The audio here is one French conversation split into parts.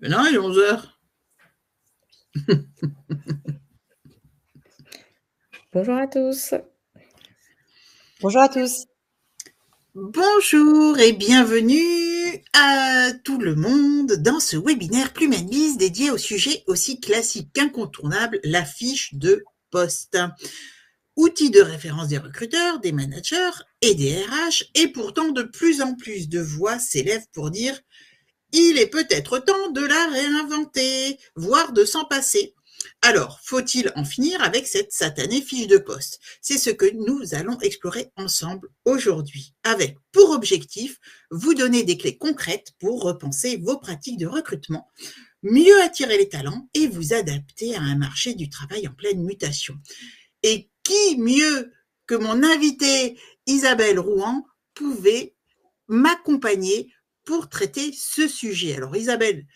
Mais non, il est 11 heures. Bonjour à tous. Bonjour à tous. Bonjour et bienvenue à tout le monde dans ce webinaire Plume & Biz dédié au sujet aussi classique qu'incontournable, la fiche de poste. Outil de référence des recruteurs, des managers et des RH, et pourtant de plus en plus de voix s'élèvent pour dire « il est peut-être temps de la réinventer, voire de s'en passer ». Alors, faut-il en finir avec cette satanée fiche de poste? C'est ce que nous allons explorer ensemble aujourd'hui, avec pour objectif vous donner des clés concrètes pour repenser vos pratiques de recrutement, mieux attirer les talents et vous adapter à un marché du travail en pleine mutation. Et qui mieux que mon invitée Isabelle Rouen pouvait m'accompagner pour traiter ce sujet? Alors Isabelle,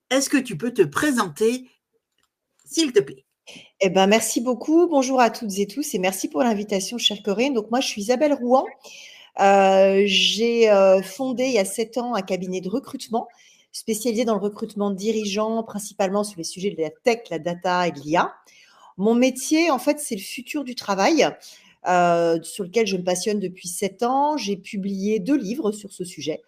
est-ce que tu peux te présenter, s'il te plaît? Eh ben, merci beaucoup. Bonjour à toutes et tous et merci pour l'invitation, chère Corinne. Donc, moi, je suis Isabelle Rouen. J'ai fondé il y a 7 ans un cabinet de recrutement spécialisé dans le recrutement de dirigeants, principalement sur les sujets de la tech, la data et de l'IA. Mon métier, en fait, c'est le futur du travail, sur lequel je me passionne depuis 7 ans. J'ai publié 2 livres sur ce sujet.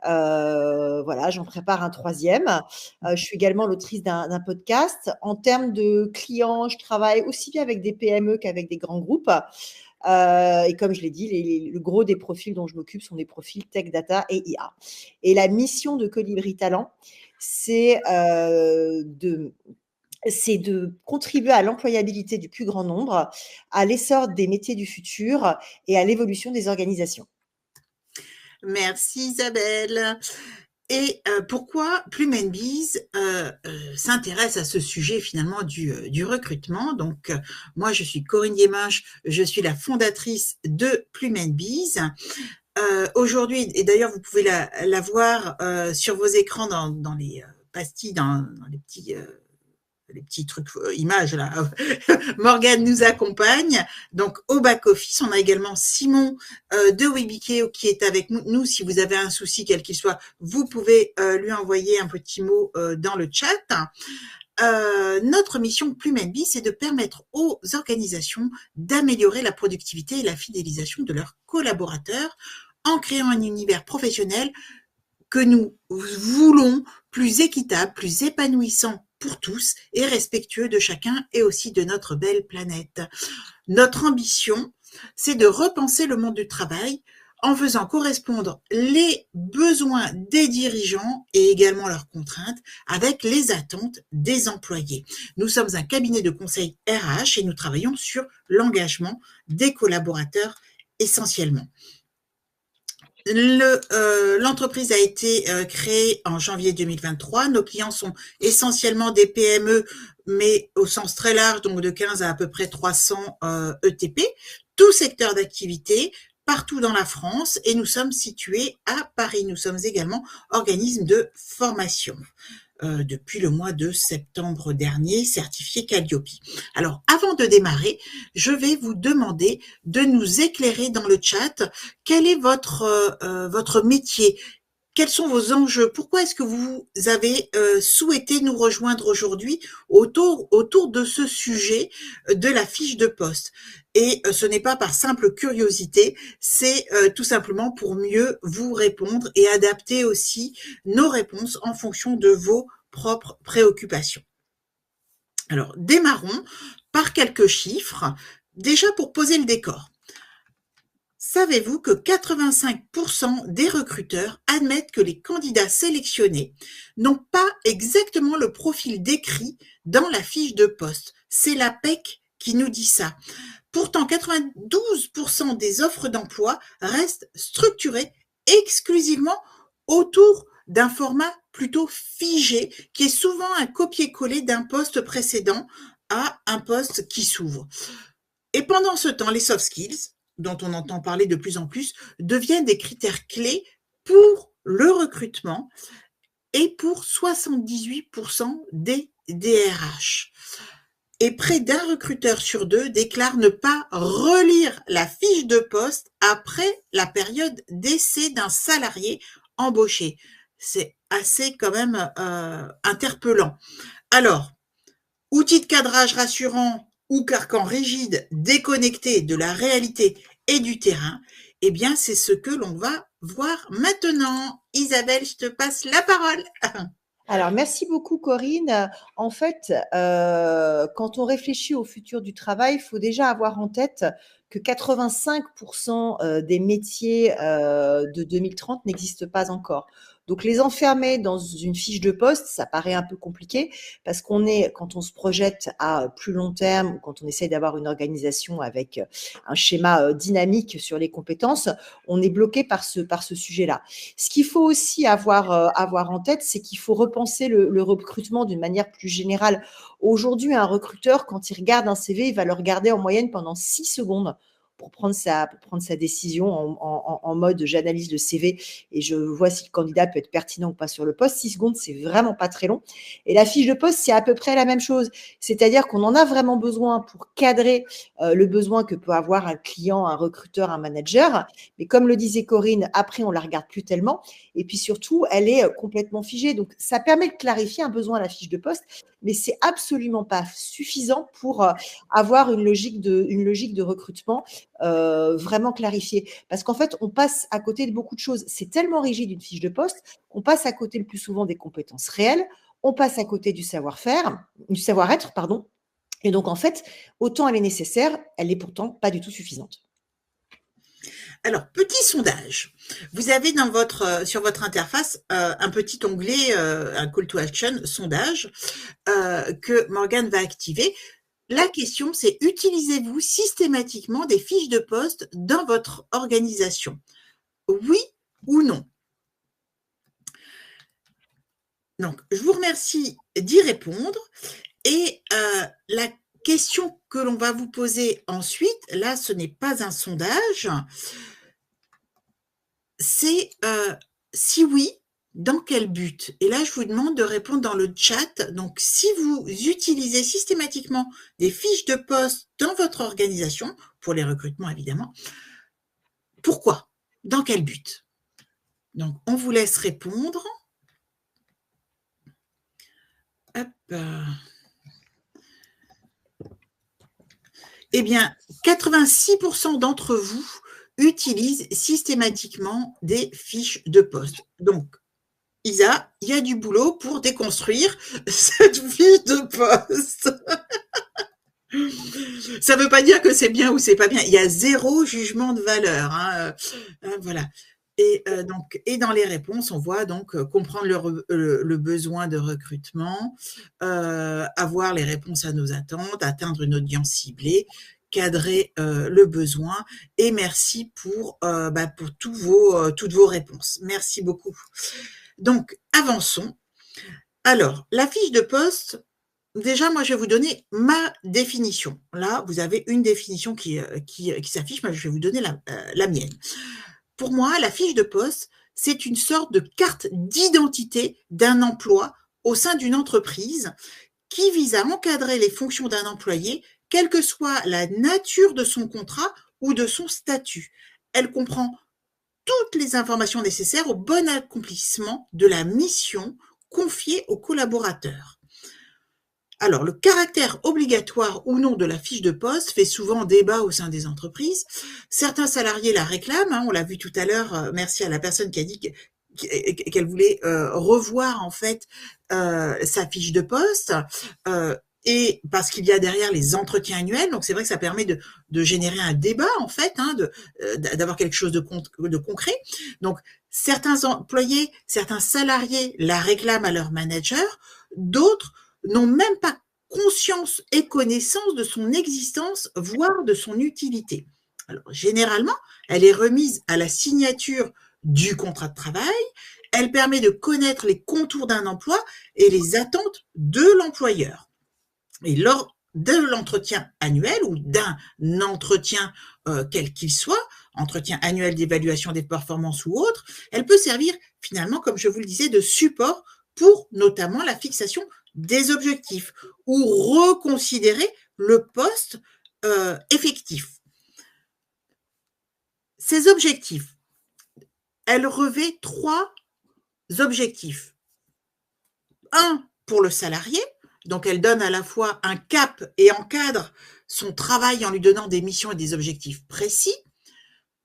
Voilà, j'en prépare un 3e. Je suis également l'autrice d'un podcast. En termes de clients, je travaille aussi bien avec des PME qu'avec des grands groupes. Et comme je l'ai dit, le gros des profils dont je m'occupe sont des profils tech, data et IA. Et la mission de Colibri Talent, c'est de contribuer à l'employabilité du plus grand nombre, à l'essor des métiers du futur et à l'évolution des organisations. Merci Isabelle. Et pourquoi Plume & Biz s'intéresse à ce sujet finalement du recrutement? Donc moi je suis Corinne Diemânche, je suis la fondatrice de Plume & Biz. Aujourd'hui, et d'ailleurs vous pouvez la voir sur vos écrans dans les pastilles, dans les petits trucs images là. Morgane nous accompagne. Donc au back office, on a également Simon de Webikeo qui est avec nous. Si vous avez un souci quel qu'il soit, vous pouvez lui envoyer un petit mot dans le chat. Notre mission Plume & Biz, c'est de permettre aux organisations d'améliorer la productivité et la fidélisation de leurs collaborateurs en créant un univers professionnel que nous voulons plus équitable, plus épanouissant pour tous et respectueux de chacun et aussi de notre belle planète. Notre ambition, c'est de repenser le monde du travail en faisant correspondre les besoins des dirigeants et également leurs contraintes avec les attentes des employés. Nous sommes un cabinet de conseil RH et nous travaillons sur l'engagement des collaborateurs essentiellement. L'entreprise a été créée en janvier 2023. Nos clients sont essentiellement des PME, mais au sens très large, donc de 15 à peu près 300 ETP, tout secteur d'activité, partout dans la France, et nous sommes situés à Paris. Nous sommes également organisme de formation. Depuis le mois de septembre dernier, certifié Calliope. Alors, avant de démarrer, je vais vous demander de nous éclairer dans le chat. Quel est votre métier? Quels sont vos enjeux? Pourquoi est-ce que vous avez souhaité nous rejoindre aujourd'hui autour de ce sujet de la fiche de poste? Et ce n'est pas par simple curiosité, c'est tout simplement pour mieux vous répondre et adapter aussi nos réponses en fonction de vos propres préoccupations. Alors, démarrons par quelques chiffres, déjà pour poser le décor. Savez-vous que 85% des recruteurs admettent que les candidats sélectionnés n'ont pas exactement le profil décrit dans la fiche de poste? C'est l'APEC qui nous dit ça. Pourtant, 92% des offres d'emploi restent structurées exclusivement autour d'un format plutôt figé, qui est souvent un copier-coller d'un poste précédent à un poste qui s'ouvre. Et pendant ce temps, les soft skills, dont on entend parler de plus en plus, deviennent des critères clés pour le recrutement et pour 78% des DRH. Et près d'un recruteur sur 2 déclare ne pas relire la fiche de poste après la période d'essai d'un salarié embauché. C'est assez quand même interpellant. Alors, outils de cadrage rassurant ou carcan rigide déconnecté de la réalité et du terrain, eh bien, c'est ce que l'on va voir maintenant. Isabelle, je te passe la parole. Alors, merci beaucoup, Corinne. En fait, quand on réfléchit au futur du travail, il faut déjà avoir en tête que 85% des métiers de 2030 n'existent pas encore. Donc, les enfermer dans une fiche de poste, ça paraît un peu compliqué parce quand on se projette à plus long terme ou quand on essaye d'avoir une organisation avec un schéma dynamique sur les compétences, on est bloqué par ce sujet-là. Ce qu'il faut aussi avoir en tête, c'est qu'il faut repenser le recrutement d'une manière plus générale. Aujourd'hui, un recruteur, quand il regarde un CV, il va le regarder en moyenne pendant 6 secondes pour prendre sa décision en mode j'analyse le CV et je vois si le candidat peut être pertinent ou pas sur le poste. 6 secondes, c'est vraiment pas très long. Et la fiche de poste, c'est à peu près la même chose. C'est-à-dire qu'on en a vraiment besoin pour cadrer le besoin que peut avoir un client, un recruteur, un manager. Mais comme le disait Corinne, après, on la regarde plus tellement. Et puis surtout, elle est complètement figée. Donc, ça permet de clarifier un besoin à la fiche de poste, mais c'est absolument pas suffisant pour avoir une logique de recrutement vraiment clarifiée. Parce qu'en fait, on passe à côté de beaucoup de choses. C'est tellement rigide une fiche de poste qu'on passe à côté le plus souvent des compétences réelles. On passe à côté du savoir-être, pardon. Et donc, en fait, autant elle est nécessaire, elle n'est pourtant pas du tout suffisante. Alors, petit sondage. Vous avez sur votre interface un petit onglet, un call to action, sondage, que Morgane va activer. La question, c'est utilisez-vous systématiquement des fiches de poste dans votre organisation? Oui ou non? Donc, je vous remercie d'y répondre. Et la question que l'on va vous poser ensuite, là, ce n'est pas un sondage, c'est si oui, dans quel but? Et là, je vous demande de répondre dans le chat. Donc, si vous utilisez systématiquement des fiches de poste dans votre organisation, pour les recrutements évidemment, pourquoi? Dans quel but? Donc, on vous laisse répondre. Hop. Eh bien, 86% d'entre vous utilisent systématiquement des fiches de poste. Donc, Isa, il y a du boulot pour déconstruire cette fiche de poste. Ça ne veut pas dire que c'est bien ou c'est pas bien. Il y a zéro jugement de valeur. Voilà. Et dans les réponses, on voit donc comprendre le besoin de recrutement, avoir les réponses à nos attentes, atteindre une audience ciblée, cadrer le besoin. Et merci pour toutes vos réponses. Merci beaucoup. Donc, avançons. Alors, la fiche de poste, déjà, moi, je vais vous donner ma définition. Là, vous avez une définition qui s'affiche, moi, je vais vous donner la mienne. Pour moi, la fiche de poste, c'est une sorte de carte d'identité d'un emploi au sein d'une entreprise qui vise à encadrer les fonctions d'un employé, quelle que soit la nature de son contrat ou de son statut. Elle comprend toutes les informations nécessaires au bon accomplissement de la mission confiée aux collaborateurs. Alors, le caractère obligatoire ou non de la fiche de poste fait souvent débat au sein des entreprises. Certains salariés la réclament, on l'a vu tout à l'heure, merci à la personne qui a dit qu'elle voulait revoir en fait sa fiche de poste. Et parce qu'il y a derrière les entretiens annuels, donc c'est vrai que ça permet de générer un débat en fait, d'avoir quelque chose de concret. Donc certains employés, certains salariés la réclament à leur manager, d'autres n'ont même pas conscience et connaissance de son existence, voire de son utilité. Alors généralement, elle est remise à la signature du contrat de travail. Elle permet de connaître les contours d'un emploi et les attentes de l'employeur. Et lors de l'entretien annuel ou d'un entretien quel qu'il soit, entretien annuel d'évaluation des performances ou autre, elle peut servir finalement, comme je vous le disais, de support pour notamment la fixation des objectifs ou reconsidérer le poste effectif. Ces objectifs, elle revêt trois objectifs. Un, pour le salarié, donc elle donne à la fois un cap et encadre son travail en lui donnant des missions et des objectifs précis.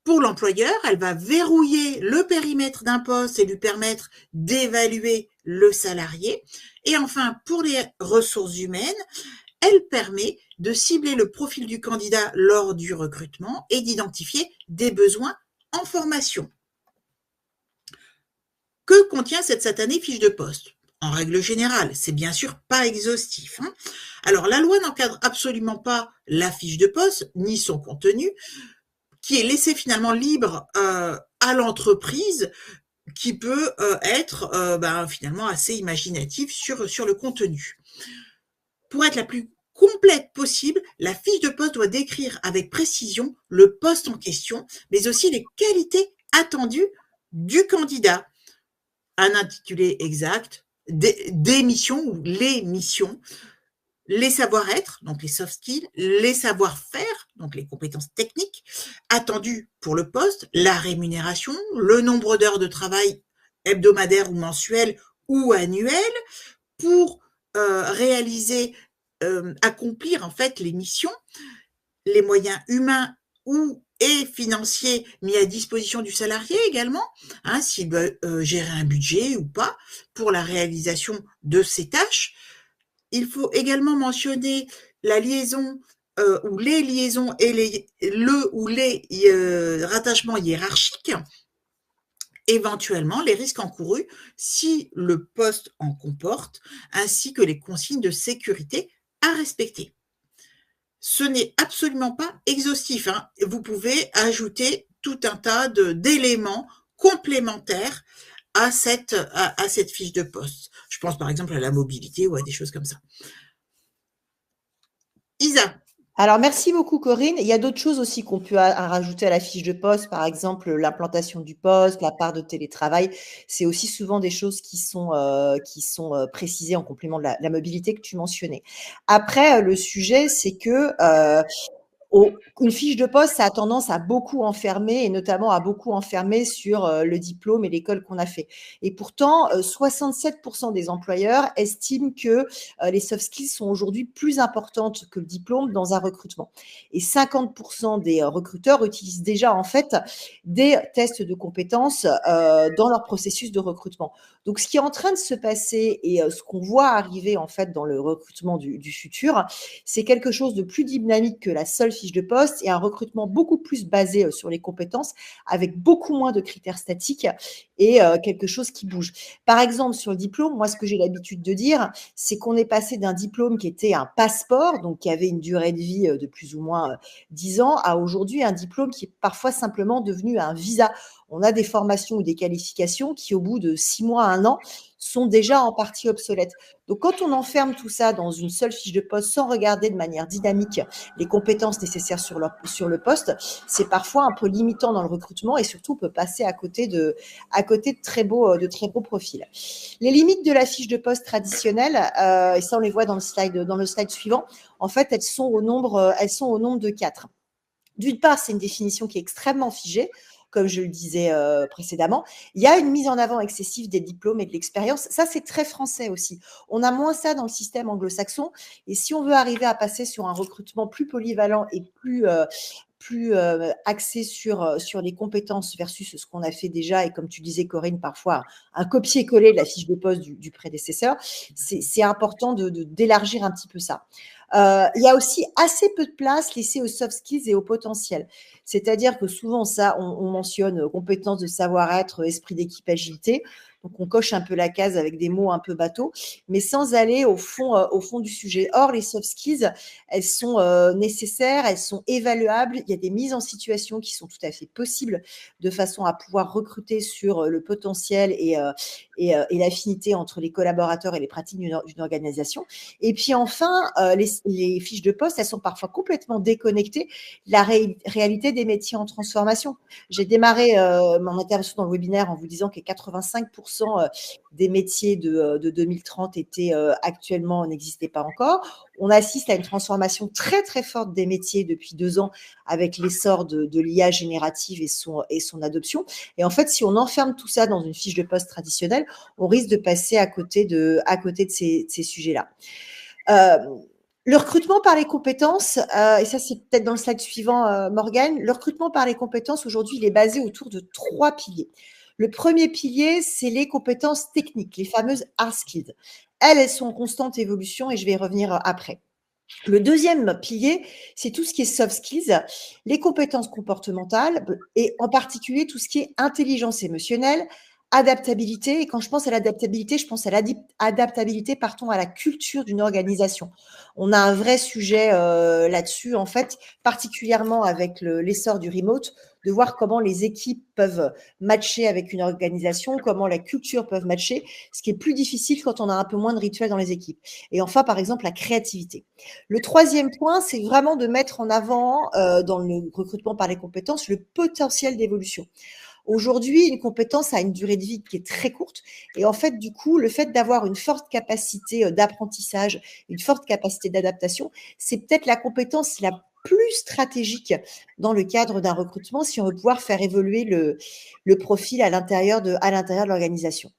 Pour l'employeur, elle va verrouiller le périmètre d'un poste et lui permettre d'évaluer le salarié. Et enfin, pour les ressources humaines, elle permet de cibler le profil du candidat lors du recrutement et d'identifier des besoins en formation. Que contient cette satanée fiche de poste? En règle générale, c'est bien sûr pas exhaustif. Alors, la loi n'encadre absolument pas la fiche de poste, ni son contenu, qui est laissé finalement libre à l'entreprise, qui peut être finalement assez imaginatif sur le contenu. Pour être la plus complète possible, la fiche de poste doit décrire avec précision le poste en question, mais aussi les qualités attendues du candidat. Un intitulé exact, des missions ou les missions, les savoir-être, donc les soft skills, les savoir-faire, donc les compétences techniques, attendues pour le poste, la rémunération, le nombre d'heures de travail hebdomadaire ou mensuel ou annuel pour réaliser, accomplir en fait les missions, les moyens humains et financiers mis à disposition du salarié également, s'il doit gérer un budget ou pas pour la réalisation de ses tâches. Il faut également mentionner la liaison ou les liaisons et les rattachements hiérarchiques, éventuellement les risques encourus si le poste en comporte, ainsi que les consignes de sécurité à respecter. Ce n'est absolument pas exhaustif. Vous pouvez ajouter tout un tas d'éléments complémentaires à cette fiche de poste. Je pense par exemple à la mobilité ou à des choses comme ça. Isa. Alors, merci beaucoup, Corinne. Il y a d'autres choses aussi qu'on peut rajouter à la fiche de poste, par exemple l'implantation du poste, la part de télétravail. C'est aussi souvent des choses qui sont précisées en complément de la mobilité que tu mentionnais. Après, le sujet, c'est que une fiche de poste, ça a tendance à beaucoup enfermer, et notamment à beaucoup enfermer sur le diplôme et l'école qu'on a fait. Et pourtant, 67% des employeurs estiment que les soft skills sont aujourd'hui plus importantes que le diplôme dans un recrutement. Et 50% des recruteurs utilisent déjà en fait des tests de compétences dans leur processus de recrutement. Donc, ce qui est en train de se passer et ce qu'on voit arriver en fait dans le recrutement du futur, c'est quelque chose de plus dynamique que la seule fiche de poste et un recrutement beaucoup plus basé sur les compétences avec beaucoup moins de critères statiques et quelque chose qui bouge. Par exemple, sur le diplôme, moi, ce que j'ai l'habitude de dire, c'est qu'on est passé d'un diplôme qui était un passeport, donc qui avait une durée de vie de plus ou moins 10 ans, à aujourd'hui un diplôme qui est parfois simplement devenu un visa. On a des formations ou des qualifications qui, au bout de 6 mois, 1 an, sont déjà en partie obsolètes. Donc, quand on enferme tout ça dans une seule fiche de poste sans regarder de manière dynamique les compétences nécessaires sur le poste, c'est parfois un peu limitant dans le recrutement et surtout, on peut passer à côté de très beaux profils. Les limites de la fiche de poste traditionnelle, et ça, on les voit dans le slide suivant, en fait, elles sont au nombre de 4. D'une part, c'est une définition qui est extrêmement figée, comme je le disais précédemment. Il y a une mise en avant excessive des diplômes et de l'expérience. Ça, c'est très français aussi. On a moins ça dans le système anglo-saxon. Et si on veut arriver à passer sur un recrutement plus polyvalent et plus axé sur les compétences versus ce qu'on a fait déjà, et comme tu disais, Corinne, parfois un copier-coller de la fiche de poste du prédécesseur, c'est important d'élargir un petit peu ça. Il y a aussi assez peu de place laissée aux soft skills et au potentiel. C'est-à-dire que souvent, ça, on mentionne compétences de savoir-être, esprit d'équipe, agilité. Donc, on coche un peu la case avec des mots un peu bateaux, mais sans aller au fond du sujet. Or, les soft skills, elles sont nécessaires, elles sont évaluables. Il y a des mises en situation qui sont tout à fait possibles de façon à pouvoir recruter sur le potentiel et l'affinité entre les collaborateurs et les pratiques d'une organisation. Et puis enfin, les fiches de poste, elles sont parfois complètement déconnectées de la réalité des métiers en transformation. J'ai démarré mon intervention dans le webinaire en vous disant que 85% 60% des métiers de 2030 actuellement n'existaient pas encore. On assiste à une transformation très, très forte des métiers depuis 2 ans avec l'essor de l'IA générative et son adoption. Et en fait, si on enferme tout ça dans une fiche de poste traditionnelle, on risque de passer à côté de ces sujets-là. Le recrutement par les compétences, et ça c'est peut-être dans le slide suivant, Morgane, le recrutement par les compétences aujourd'hui, il est basé autour de 3 piliers. Le premier pilier, c'est les compétences techniques, les fameuses hard skills. Elles sont en constante évolution et je vais y revenir après. Le deuxième pilier, c'est tout ce qui est soft skills, les compétences comportementales et en particulier tout ce qui est intelligence émotionnelle, adaptabilité. Et quand je pense à l'adaptabilité, je pense à l'adaptabilité, à la culture d'une organisation. On a un vrai sujet là-dessus, en fait, particulièrement avec l'essor du remote, de voir comment les équipes peuvent matcher avec une organisation, comment la culture peut matcher, ce qui est plus difficile quand on a un peu moins de rituels dans les équipes. Et enfin, par exemple, la créativité. Le troisième point, c'est vraiment de mettre en avant, dans le recrutement par les compétences, le potentiel d'évolution. Aujourd'hui, une compétence a une durée de vie qui est très courte et en fait, du coup, le fait d'avoir une forte capacité d'apprentissage, une forte capacité d'adaptation, c'est peut-être la compétence la plus stratégique dans le cadre d'un recrutement si on veut pouvoir faire évoluer le profil à l'intérieur de l'organisation.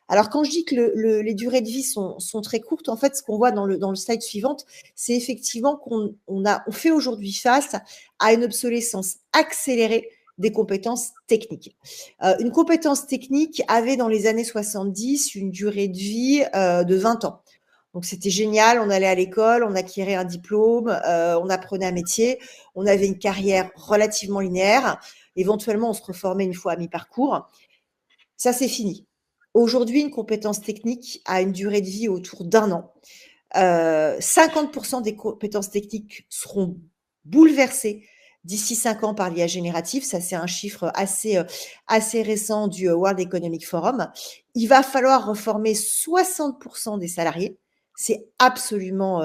Alors, quand je dis que les durées de vie sont très courtes, en fait, ce qu'on voit dans le slide suivant, c'est effectivement qu'on fait aujourd'hui face à une obsolescence accélérée des compétences techniques. Une compétence technique avait dans les années 70 une durée de vie de 20 ans. Donc, c'était génial, on allait à l'école, on acquérait un diplôme, on apprenait un métier, on avait une carrière relativement linéaire. Éventuellement, on se reformait une fois à mi-parcours. Ça, c'est fini. Aujourd'hui, une compétence technique a une durée de vie autour d'1 an. 50% des compétences techniques seront bouleversées d'ici 5 ans par l'IA générative. Ça, c'est un chiffre assez récent du World Economic Forum. Il va falloir reformer 60% des salariés. C'est absolument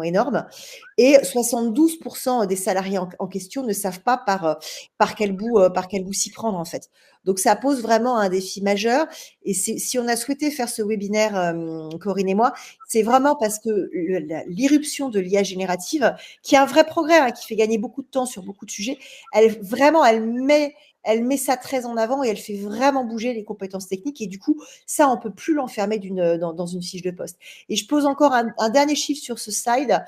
énorme. Et 72% des salariés en question ne savent pas par quel bout s'y prendre, en fait. Donc, ça pose vraiment un défi majeur. Et si on a souhaité faire ce webinaire, Corinne et moi, c'est vraiment parce que l'irruption de l'IA générative, qui est un vrai progrès, hein, qui fait gagner beaucoup de temps sur beaucoup de sujets, elle met ça très en avant et elle fait vraiment bouger les compétences techniques. Et du coup, ça, on peut plus l'enfermer dans une fiche de poste. Et je pose encore un dernier chiffre sur ce slide.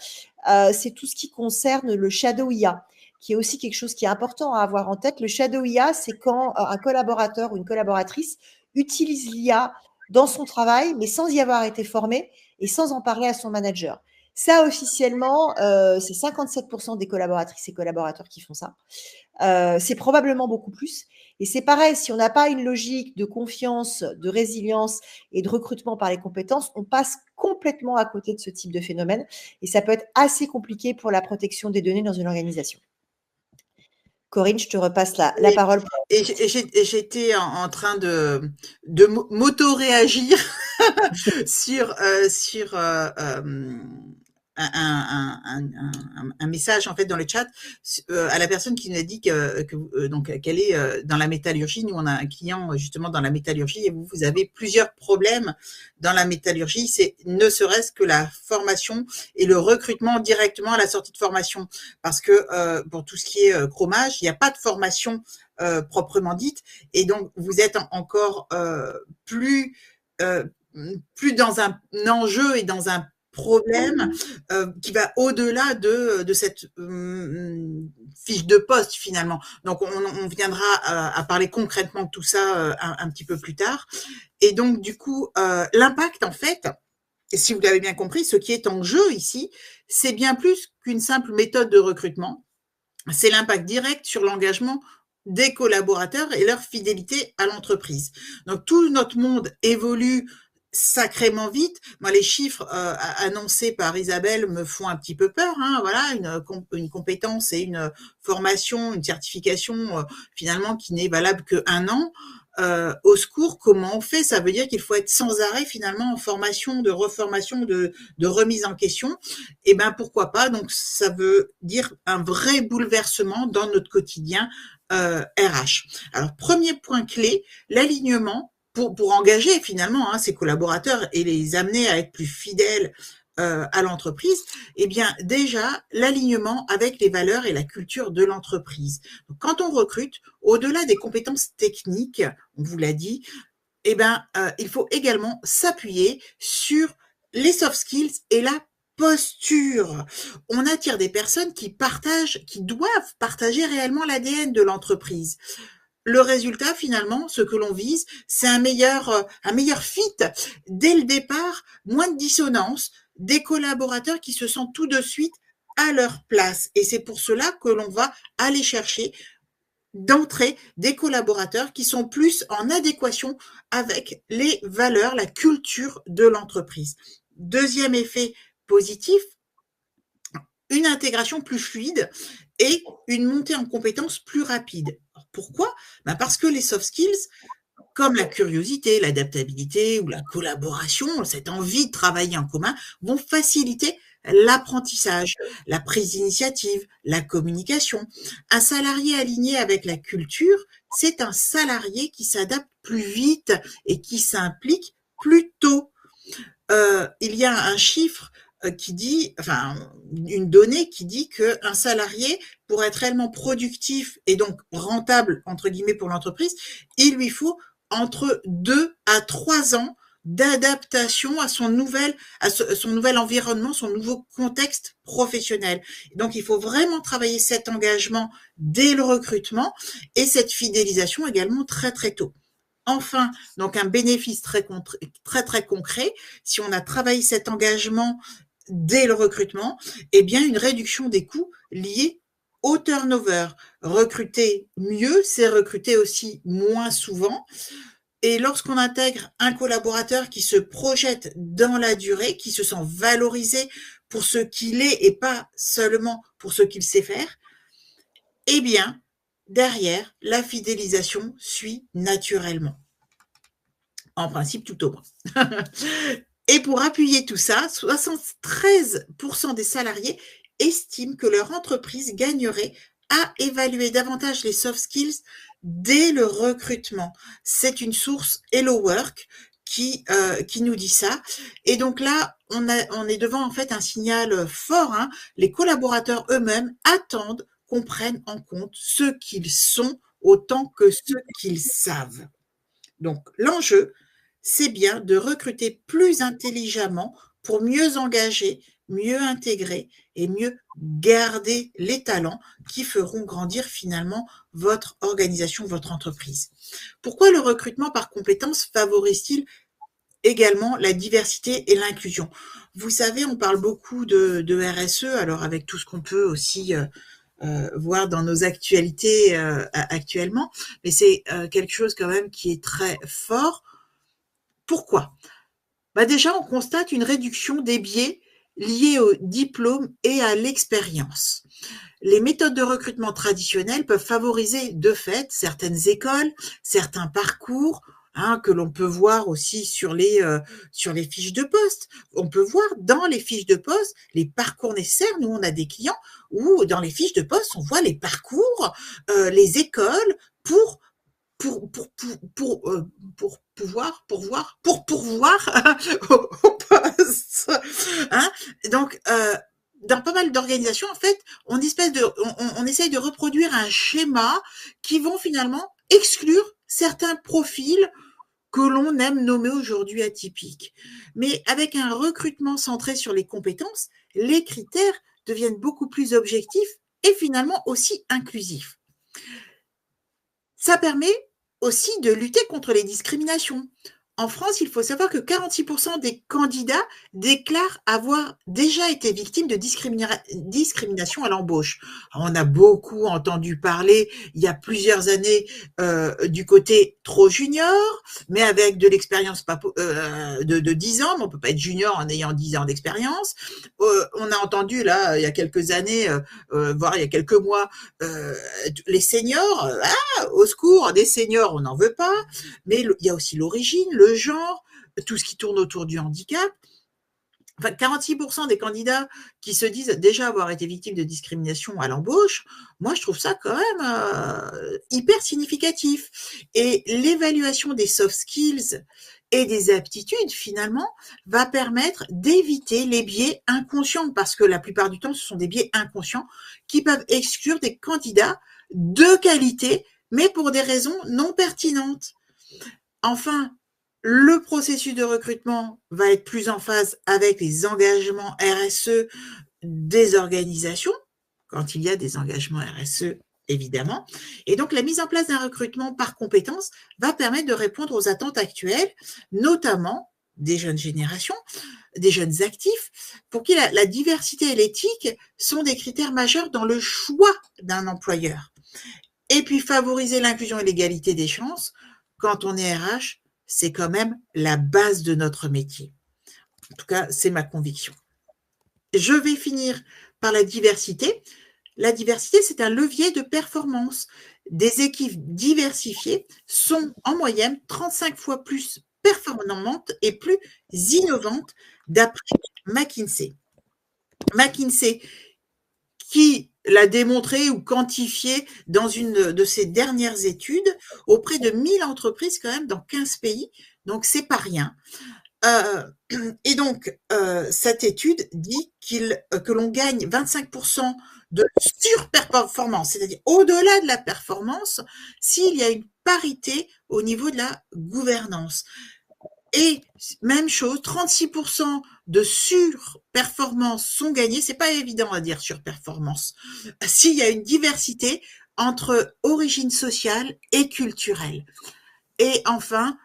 C'est tout ce qui concerne le shadow IA, qui est aussi quelque chose qui est important à avoir en tête. Le shadow IA, c'est quand un collaborateur ou une collaboratrice utilise l'IA dans son travail, mais sans y avoir été formé et sans en parler à son manager. Ça, officiellement, c'est 57% des collaboratrices et collaborateurs qui font ça. C'est probablement beaucoup plus. Et c'est pareil, si on n'a pas une logique de confiance, de résilience et de recrutement par les compétences, on passe complètement à côté de ce type de phénomène. Et ça peut être assez compliqué pour la protection des données dans une organisation. Corinne, je te repasse la parole. Et j'étais en train de m'auto-réagir sur un message en fait dans le chat à la personne qui nous a dit qu'elle est dans la métallurgie. Nous, on a un client justement dans la métallurgie et vous avez plusieurs problèmes dans la métallurgie. C'est ne serait-ce que la formation et le recrutement directement à la sortie de formation, parce que pour tout ce qui est chromage, il n'y a pas de formation proprement dite, et donc vous êtes encore plus dans un enjeu et dans un problème qui va au-delà de cette fiche de poste finalement. Donc on viendra à parler concrètement de tout ça un petit peu plus tard. Et donc du coup, l'impact en fait, et si vous l'avez bien compris, ce qui est en jeu ici, c'est bien plus qu'une simple méthode de recrutement. C'est l'impact direct sur l'engagement des collaborateurs et leur fidélité à l'entreprise. Donc tout notre monde évolue sacrément vite. Moi, les chiffres annoncés par Isabelle me font un petit peu peur. Hein. Voilà, une compétence et une formation, une certification finalement qui n'est valable que1 an. Au secours, comment on fait? Ça veut dire qu'il faut être sans arrêt finalement en formation, de reformation, de remise en question. Et ben pourquoi pas? Donc ça veut dire un vrai bouleversement dans notre quotidien RH. Alors premier point clé, l'alignement pour engager finalement ses collaborateurs et les amener à être plus fidèles à l'entreprise, eh bien déjà l'alignement avec les valeurs et la culture de l'entreprise. Donc, quand on recrute, au-delà des compétences techniques, on vous l'a dit, eh ben, il faut également s'appuyer sur les soft skills et la posture. On attire des personnes qui doivent partager réellement l'ADN de l'entreprise. Le résultat, finalement, ce que l'on vise, c'est un meilleur fit dès le départ, moins de dissonance, des collaborateurs qui se sentent tout de suite à leur place. Et c'est pour cela que l'on va aller chercher d'entrée des collaborateurs qui sont plus en adéquation avec les valeurs, la culture de l'entreprise. Deuxième effet positif, une intégration plus fluide et une montée en compétences plus rapide. Pourquoi ? Parce que les soft skills, comme la curiosité, l'adaptabilité ou la collaboration, cette envie de travailler en commun, vont faciliter l'apprentissage, la prise d'initiative, la communication. Un salarié aligné avec la culture, c'est un salarié qui s'adapte plus vite et qui s'implique plus tôt. Il y a un chiffre qui dit, enfin, une donnée qui dit qu'un salarié, pour être réellement productif et donc rentable, entre guillemets, pour l'entreprise, il lui faut entre 2 à 3 ans d'adaptation à son nouvel environnement, son nouveau contexte professionnel. Donc, il faut vraiment travailler cet engagement dès le recrutement et cette fidélisation également très, très tôt. Enfin, donc un bénéfice très concret, si on a travaillé cet engagement dès le recrutement, eh bien une réduction des coûts liés au turnover. Recruter mieux, c'est recruter aussi moins souvent. Et lorsqu'on intègre un collaborateur qui se projette dans la durée, qui se sent valorisé pour ce qu'il est et pas seulement pour ce qu'il sait faire, eh bien, derrière, la fidélisation suit naturellement. En principe, tout au moins. Et pour appuyer tout ça, 73% des salariés estiment que leur entreprise gagnerait à évaluer davantage les soft skills dès le recrutement. C'est une source Hello Work qui nous dit ça. Et donc là, on est devant en fait un signal fort. Les collaborateurs eux-mêmes attendent qu'on prenne en compte ce qu'ils sont autant que ce qu'ils savent. Donc l'enjeu, c'est bien de recruter plus intelligemment pour mieux engager, mieux intégrer et mieux garder les talents qui feront grandir finalement votre organisation, votre entreprise. Pourquoi le recrutement par compétences favorise-t-il également la diversité et l'inclusion ? Vous savez, on parle beaucoup de RSE, alors avec tout ce qu'on peut aussi voir dans nos actualités actuellement, mais c'est quelque chose quand même qui est très fort. Pourquoi ? Déjà, on constate une réduction des biais liés au diplôme et à l'expérience. Les méthodes de recrutement traditionnelles peuvent favoriser de fait certaines écoles, certains parcours, que l'on peut voir aussi sur les fiches de poste. On peut voir dans les fiches de poste les parcours nécessaires. Nous, on a des clients où dans les fiches de poste, on voit les parcours, les écoles pour pourvoir au poste. Donc, dans pas mal d'organisations, en fait, on essaye de reproduire un schéma qui vont finalement exclure certains profils que l'on aime nommer aujourd'hui atypiques. Mais avec un recrutement centré sur les compétences, les critères deviennent beaucoup plus objectifs et finalement aussi inclusifs. Ça permet aussi de lutter contre les discriminations. En France, il faut savoir que 46% des candidats déclarent avoir déjà été victimes de discrimination à l'embauche. Alors, on a beaucoup entendu parler il y a plusieurs années du côté trop junior, mais avec de l'expérience de 10 ans, mais on peut pas être junior en ayant 10 ans d'expérience. On a entendu là, il y a quelques années, voire il y a quelques mois, les seniors, au secours, des seniors, on n'en veut pas, mais il y a aussi l'origine, le genre, tout ce qui tourne autour du handicap. enfin 46% des candidats qui se disent déjà avoir été victimes de discrimination à l'embauche, moi je trouve ça quand même hyper significatif. Et l'évaluation des soft skills et des aptitudes, finalement, va permettre d'éviter les biais inconscients, parce que la plupart du temps, ce sont des biais inconscients qui peuvent exclure des candidats de qualité, mais pour des raisons non pertinentes. Enfin, le processus de recrutement va être plus en phase avec les engagements RSE des organisations, quand il y a des engagements RSE, évidemment. Et donc, la mise en place d'un recrutement par compétences va permettre de répondre aux attentes actuelles, notamment des jeunes générations, des jeunes actifs, pour qui la diversité et l'éthique sont des critères majeurs dans le choix d'un employeur. Et puis, favoriser l'inclusion et l'égalité des chances, quand on est RH, c'est quand même la base de notre métier. En tout cas, c'est ma conviction. Je vais finir par la diversité. La diversité, c'est un levier de performance. Des équipes diversifiées sont en moyenne 35 fois plus performantes et plus innovantes d'après McKinsey. McKinsey, qui l'a démontré ou quantifié dans une de ses dernières études auprès de 1000 entreprises quand même dans 15 pays, donc c'est pas rien. Et donc, cette étude dit que l'on gagne 25% de surperformance, c'est-à-dire au-delà de la performance, s'il y a une parité au niveau de la gouvernance. Et même chose, 36% de surperformance sont gagnés. C'est pas évident à dire surperformance. S'il y a une diversité entre origine sociale et culturelle. Et enfin,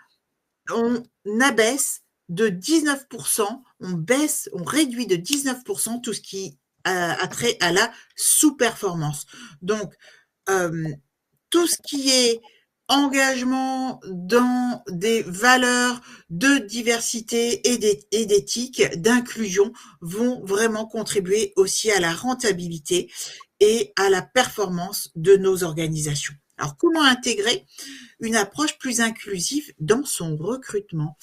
on abaisse de 19%, on réduit de 19% tout ce qui a trait à la sous-performance. Donc, tout ce qui est engagement dans des valeurs de diversité et d'éthique, d'inclusion, vont vraiment contribuer aussi à la rentabilité et à la performance de nos organisations. Alors, comment intégrer une approche plus inclusive dans son recrutement?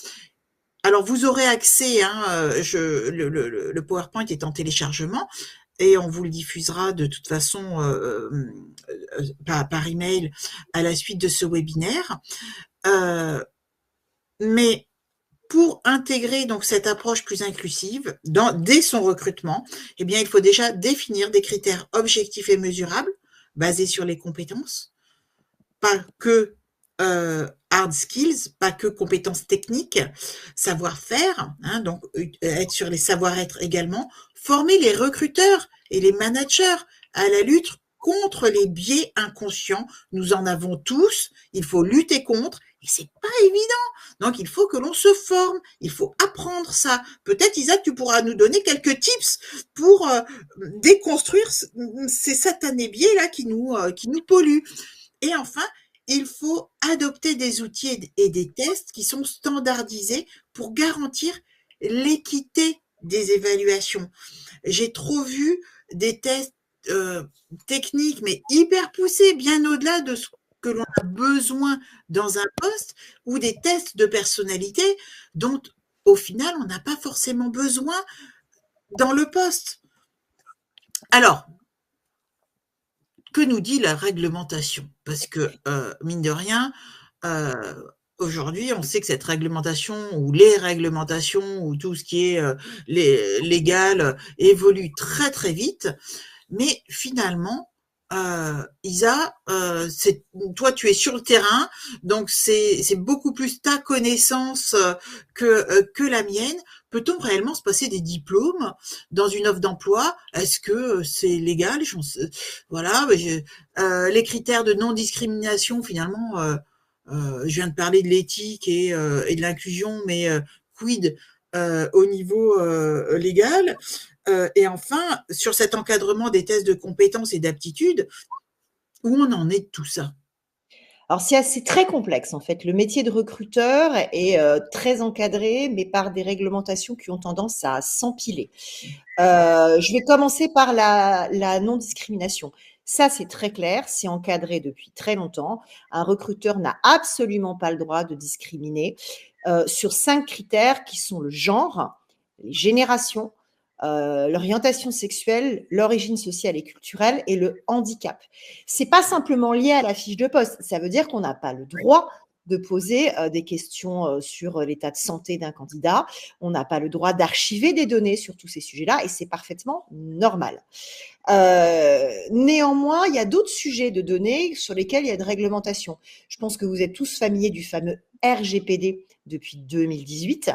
Alors, vous aurez accès, le PowerPoint est en téléchargement, et on vous le diffusera de toute façon par email à la suite de ce webinaire. Mais pour intégrer donc cette approche plus inclusive dès son recrutement, eh bien, il faut déjà définir des critères objectifs et mesurables basés sur les compétences, pas que hard skills, pas que compétences techniques, savoir-faire, donc être sur les savoir-être également, former les recruteurs et les managers à la lutte contre les biais inconscients. Nous en avons tous, il faut lutter contre, et c'est pas évident. Donc, il faut que l'on se forme, il faut apprendre ça. Peut-être, Isaac, tu pourras nous donner quelques tips pour déconstruire ces satanés biais-là qui nous polluent. Et enfin, il faut adopter des outils et des tests qui sont standardisés pour garantir l'équité des évaluations. J'ai trop vu des tests techniques, mais hyper poussés, bien au-delà de ce que l'on a besoin dans un poste, ou des tests de personnalité dont, au final, on n'a pas forcément besoin dans le poste. Alors, que nous dit la réglementation? Parce que, mine de rien, aujourd'hui, on sait que cette réglementation ou les réglementations ou tout ce qui est légal évolue très, très vite. Mais finalement, Isa, toi, tu es sur le terrain, donc c'est beaucoup plus ta connaissance que la mienne. Peut-on réellement se passer des diplômes dans une offre d'emploi? Est-ce que c'est légal? Voilà, les critères de non-discrimination, finalement, je viens de parler de l'éthique et de l'inclusion, mais quid au niveau légal? Et enfin, sur cet encadrement des tests de compétences et d'aptitudes, où on en est de tout ça? Alors, c'est très complexe, en fait. Le métier de recruteur est très encadré, mais par des réglementations qui ont tendance à s'empiler. Je vais commencer par la non-discrimination. Ça, c'est très clair, c'est encadré depuis très longtemps. Un recruteur n'a absolument pas le droit de discriminer sur 5 critères qui sont le genre, les générations, l'orientation sexuelle, l'origine sociale et culturelle et le handicap. C'est pas simplement lié à la fiche de poste. Ça veut dire qu'on n'a pas le droit de poser des questions sur l'état de santé d'un candidat. On n'a pas le droit d'archiver des données sur tous ces sujets-là et c'est parfaitement normal. Néanmoins, il y a d'autres sujets de données sur lesquels il y a de réglementation. Je pense que vous êtes tous familiers du fameux RGPD depuis 2018,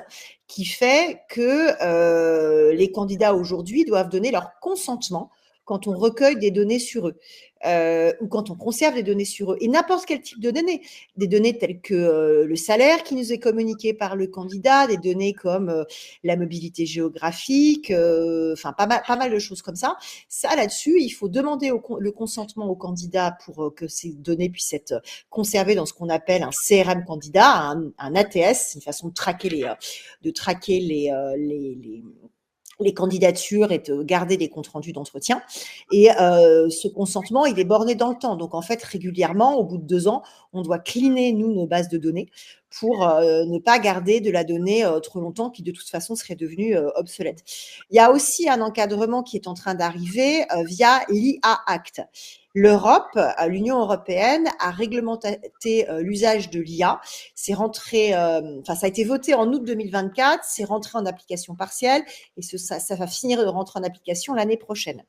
qui fait que les candidats aujourd'hui doivent donner leur consentement quand on recueille des données sur eux ou quand on conserve des données sur eux. Et n'importe quel type de données, des données telles que le salaire qui nous est communiqué par le candidat, des données comme la mobilité géographique, enfin pas mal de choses comme ça. Ça, là-dessus, il faut demander le consentement au candidat pour que ces données puissent être conservées dans ce qu'on appelle un CRM candidat, un ATS, une façon de traquer les candidatures et de garder des comptes rendus d'entretien. Et ce consentement, il est borné dans le temps. Donc, en fait, régulièrement, au bout de 2 ans, on doit cleaner, nous, nos bases de données pour ne pas garder de la donnée trop longtemps qui, de toute façon, serait devenue obsolète. Il y a aussi un encadrement qui est en train d'arriver via l'IA Act. L'Europe, l'Union européenne, a réglementé l'usage de l'IA. Ça a été voté en août 2024, c'est rentré en application partielle et ça va finir de rentrer en application l'année prochaine.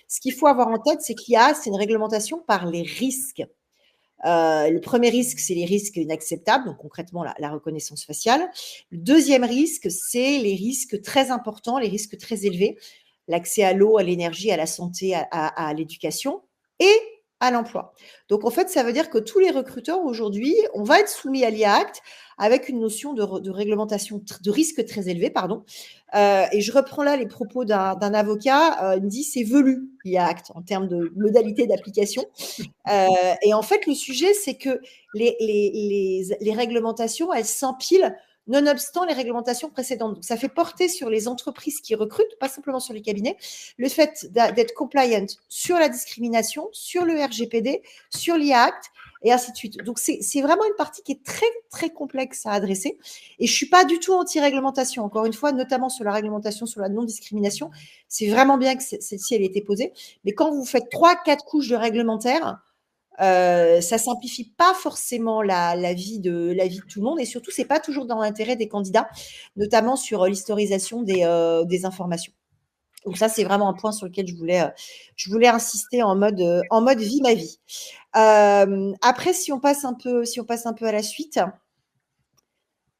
Ce qu'il faut avoir en tête, c'est que l'IA, c'est une réglementation par les risques. Le premier risque, c'est les risques inacceptables, donc concrètement la reconnaissance faciale. Le deuxième risque, c'est les risques très importants, les risques très élevés, l'accès à l'eau, à l'énergie, à la santé, à l'éducation et à l'emploi. Donc, en fait, ça veut dire que tous les recruteurs aujourd'hui, on va être soumis à l'IA Act avec une notion de réglementation, de risque très élevé, pardon. Et je reprends là les propos d'un avocat. Il me dit c'est velu, l'IA Act, en termes de modalités d'application. Et en fait, le sujet, c'est que les réglementations, elles s'empilent nonobstant les réglementations précédentes. Donc, ça fait porter sur les entreprises qui recrutent, pas simplement sur les cabinets, le fait d'être compliant sur la discrimination, sur le RGPD, sur l'IA Act, et ainsi de suite. Donc, c'est vraiment une partie qui est très, très complexe à adresser. Et je suis pas du tout anti-réglementation. Encore une fois, notamment sur la réglementation sur la non-discrimination, c'est vraiment bien que celle-ci, elle ait été posée. Mais quand vous faites 3-4 couches de réglementaire, ça simplifie pas forcément la vie de tout le monde et surtout c'est pas toujours dans l'intérêt des candidats, notamment sur l'historisation des informations. Donc ça c'est vraiment un point sur lequel je voulais insister en mode vie ma vie. Après si on passe un peu à la suite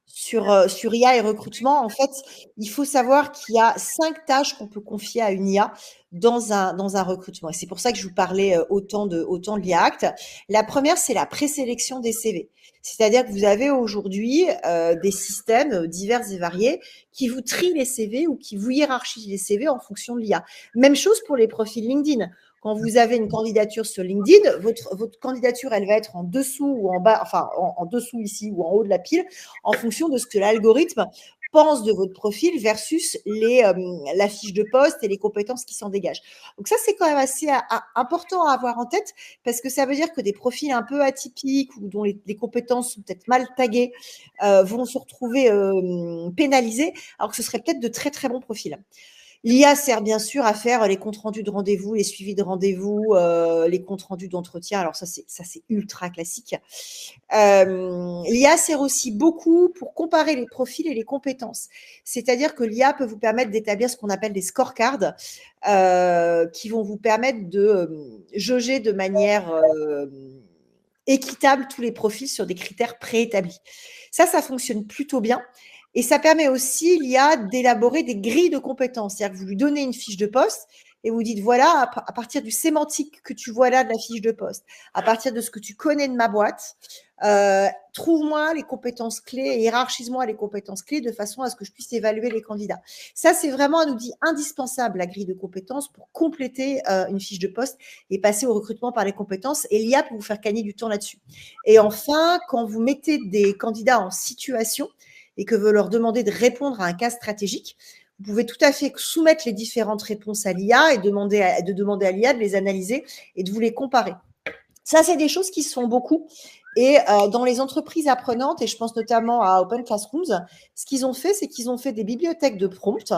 sur IA et recrutement, en fait, il faut savoir qu'il y a 5 tâches qu'on peut confier à une IA dans un recrutement. Et c'est pour ça que je vous parlais autant de l'IA Act. La première, c'est la présélection des CV. C'est-à-dire que vous avez aujourd'hui des systèmes divers et variés qui vous trient les CV ou qui vous hiérarchisent les CV en fonction de l'IA. Même chose pour les profils LinkedIn. Quand vous avez une candidature sur LinkedIn, votre candidature, elle va être en dessous ou en bas, enfin en dessous ici ou en haut de la pile, en fonction de ce que l'algorithme pense de votre profil versus la fiche de poste et les compétences qui s'en dégagent. Donc ça, c'est quand même assez important à avoir en tête parce que ça veut dire que des profils un peu atypiques ou dont les compétences sont peut-être mal taguées vont se retrouver pénalisés alors que ce serait peut-être de très, très bons profils. L'IA sert bien sûr à faire les comptes rendus de rendez-vous, les suivis de rendez-vous, les comptes rendus d'entretien. Alors ça, c'est ultra classique. L'IA sert aussi beaucoup pour comparer les profils et les compétences. C'est-à-dire que l'IA peut vous permettre d'établir ce qu'on appelle des scorecards qui vont vous permettre de jauger de manière équitable tous les profils sur des critères préétablis. Ça fonctionne plutôt bien. Et ça permet aussi, l'IA, d'élaborer des grilles de compétences. C'est-à-dire que vous lui donnez une fiche de poste et vous dites, voilà, à partir du sémantique que tu vois là de la fiche de poste, à partir de ce que tu connais de ma boîte, trouve-moi les compétences clés et hiérarchise-moi les compétences clés de façon à ce que je puisse évaluer les candidats. Ça, c'est vraiment un outil indispensable, la grille de compétences, pour compléter une fiche de poste et passer au recrutement par les compétences. Et l'IA peut vous faire gagner du temps là-dessus. Et enfin, quand vous mettez des candidats en situation, et que vous leur demandez de répondre à un cas stratégique, vous pouvez tout à fait soumettre les différentes réponses à l'IA et de demander à l'IA de les analyser et de vous les comparer. Ça, c'est des choses qui se font beaucoup Et dans les entreprises apprenantes, et je pense notamment à Open Classrooms, ce qu'ils ont fait, c'est qu'ils ont fait des bibliothèques de prompts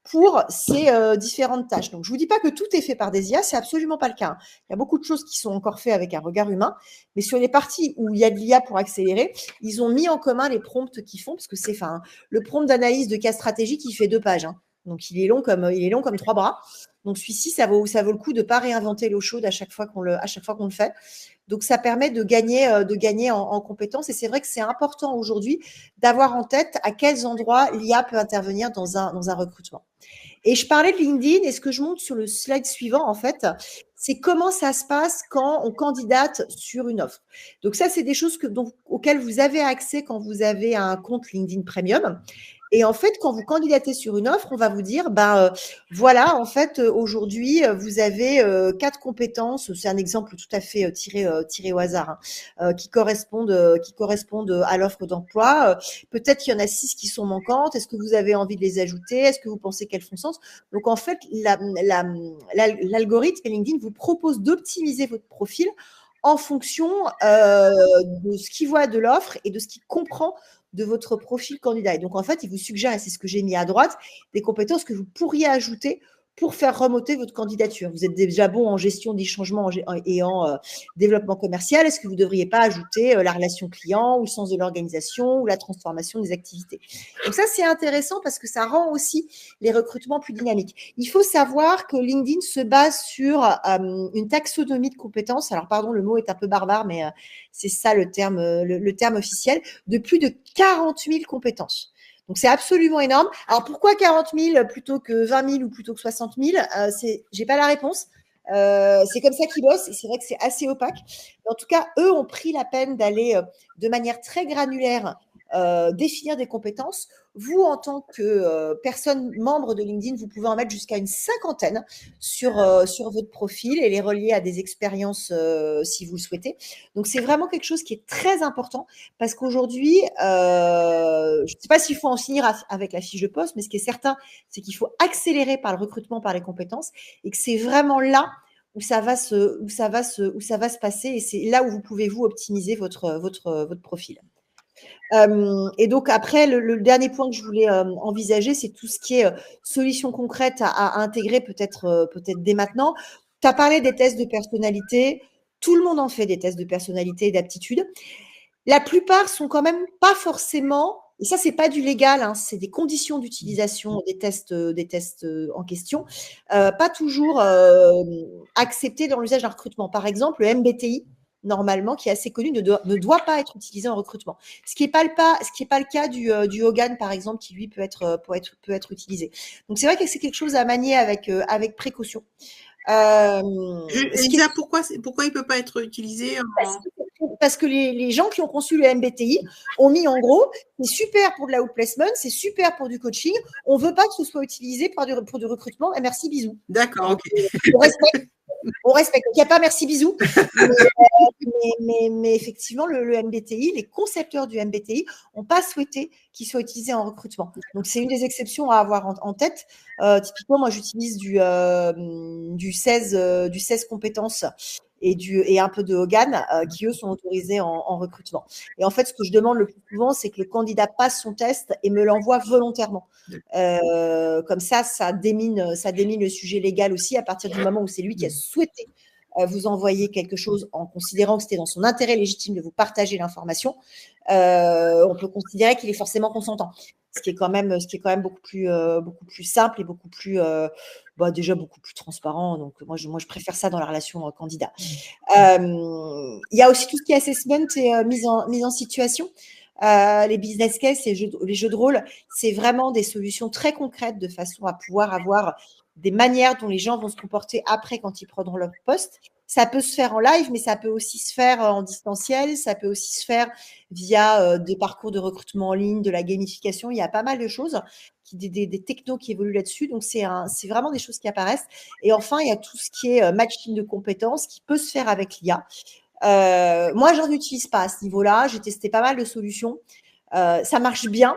pour ces différentes tâches. Donc, je ne vous dis pas que tout est fait par des IA, c'est absolument pas le cas. Il y a beaucoup de choses qui sont encore faites avec un regard humain, mais sur les parties où il y a de l'IA pour accélérer, ils ont mis en commun les prompts qu'ils font, parce que c'est, le prompt d'analyse de cas stratégique, il fait 2 pages. Hein. Donc, il est long comme 3 bras. Donc, celui-ci, ça vaut le coup de ne pas réinventer l'eau chaude à chaque fois qu'on le fait. Donc, ça permet de gagner en compétences. Et c'est vrai que c'est important aujourd'hui d'avoir en tête à quels endroits l'IA peut intervenir dans un recrutement. Et je parlais de LinkedIn, et ce que je montre sur le slide suivant, en fait, c'est comment ça se passe quand on candidate sur une offre. Donc ça, c'est des choses auxquelles vous avez accès quand vous avez un compte LinkedIn Premium. Et en fait, quand vous candidatez sur une offre, on va vous dire, voilà, en fait, aujourd'hui, vous avez 4 compétences. C'est un exemple tout à fait tiré au hasard, hein, qui correspondent à l'offre d'emploi. Peut-être qu'il y en a 6 qui sont manquantes. Est-ce que vous avez envie de les ajouter? Est-ce que vous pensez qu'elles font sens? Donc, en fait, l'algorithme LinkedIn vous propose d'optimiser votre profil en fonction de ce qu'il voit de l'offre et de ce qu'il comprend de votre profil candidat. Et donc, en fait, il vous suggère, et c'est ce que j'ai mis à droite, des compétences que vous pourriez ajouter pour faire remonter votre candidature. Vous êtes déjà bon en gestion des changements et en développement commercial. Est-ce que vous ne devriez pas ajouter la relation client ou le sens de l'organisation ou la transformation des activités? Donc ça, c'est intéressant parce que ça rend aussi les recrutements plus dynamiques. Il faut savoir que LinkedIn se base sur une taxonomie de compétences. Alors, pardon, le mot est un peu barbare, mais c'est ça le terme officiel, de plus de 40 000 compétences. Donc, c'est absolument énorme. Alors, pourquoi 40 000 plutôt que 20 000 ou plutôt que 60 000 j'ai pas la réponse. C'est comme ça qu'ils bossent et c'est vrai que c'est assez opaque. Mais en tout cas, eux ont pris la peine d'aller de manière très granulaire définir des compétences. Vous, en tant que personne membre de LinkedIn, vous pouvez en mettre jusqu'à une 50aine sur votre profil et les relier à des expériences si vous le souhaitez. Donc, c'est vraiment quelque chose qui est très important parce qu'aujourd'hui, je ne sais pas s'il faut en finir avec la fiche de poste, mais ce qui est certain, c'est qu'il faut accélérer par le recrutement, par les compétences et que c'est vraiment là où ça va se passer et c'est là où vous pouvez vous optimiser votre profil. Et donc après, le dernier point que je voulais envisager, c'est tout ce qui est solutions concrètes à intégrer peut-être dès maintenant. Tu as parlé des tests de personnalité. Tout le monde en fait des tests de personnalité et d'aptitude. La plupart sont quand même pas forcément, et ça, c'est pas du légal, hein, c'est des conditions d'utilisation des tests en question, pas toujours acceptés dans l'usage d'un recrutement. Par exemple, le MBTI, normalement, qui est assez connu, ne doit pas être utilisé en recrutement. Ce qui n'est pas le cas du Hogan, par exemple, qui lui peut être utilisé. Donc c'est vrai que c'est quelque chose à manier avec précaution. Elisa, pourquoi il ne peut pas être utilisé parce que les gens qui ont conçu le MBTI ont mis en gros, c'est super pour de la outplacement, c'est super pour du coaching, on ne veut pas que ce soit utilisé pour du recrutement, et merci, bisous. D'accord, ok. On respecte. Il n'y a pas merci, bisous. Mais effectivement, le MBTI, les concepteurs du MBTI n'ont pas souhaité qu'il soit utilisé en recrutement. Donc, c'est une des exceptions à avoir en tête. Typiquement, moi, j'utilise du 16 compétences et un peu de Hogan qui, eux, sont autorisés en recrutement. Et en fait, ce que je demande le plus souvent, c'est que le candidat passe son test et me l'envoie volontairement. Comme ça démine le sujet légal aussi à partir du moment où c'est lui qui a souhaité vous envoyer quelque chose en considérant que c'était dans son intérêt légitime de vous partager l'information. On peut considérer qu'il est forcément consentant. Ce qui est quand même beaucoup plus simple et beaucoup plus déjà beaucoup plus transparent. Donc moi je préfère ça dans la relation candidat. Il y a aussi tout ce qui est assessment et mise en situation. Les business cases, les jeux de rôle, c'est vraiment des solutions très concrètes de façon à pouvoir avoir des manières dont les gens vont se comporter après quand ils prendront leur poste. Ça peut se faire en live, mais ça peut aussi se faire en distanciel, ça peut aussi se faire via des parcours de recrutement en ligne, de la gamification. Il y a pas mal de choses, des technos qui évoluent là-dessus. Donc, c'est vraiment des choses qui apparaissent. Et enfin, il y a tout ce qui est matching de compétences qui peut se faire avec l'IA. Moi, je n'en utilise pas à ce niveau-là. J'ai testé pas mal de solutions. Ça marche bien.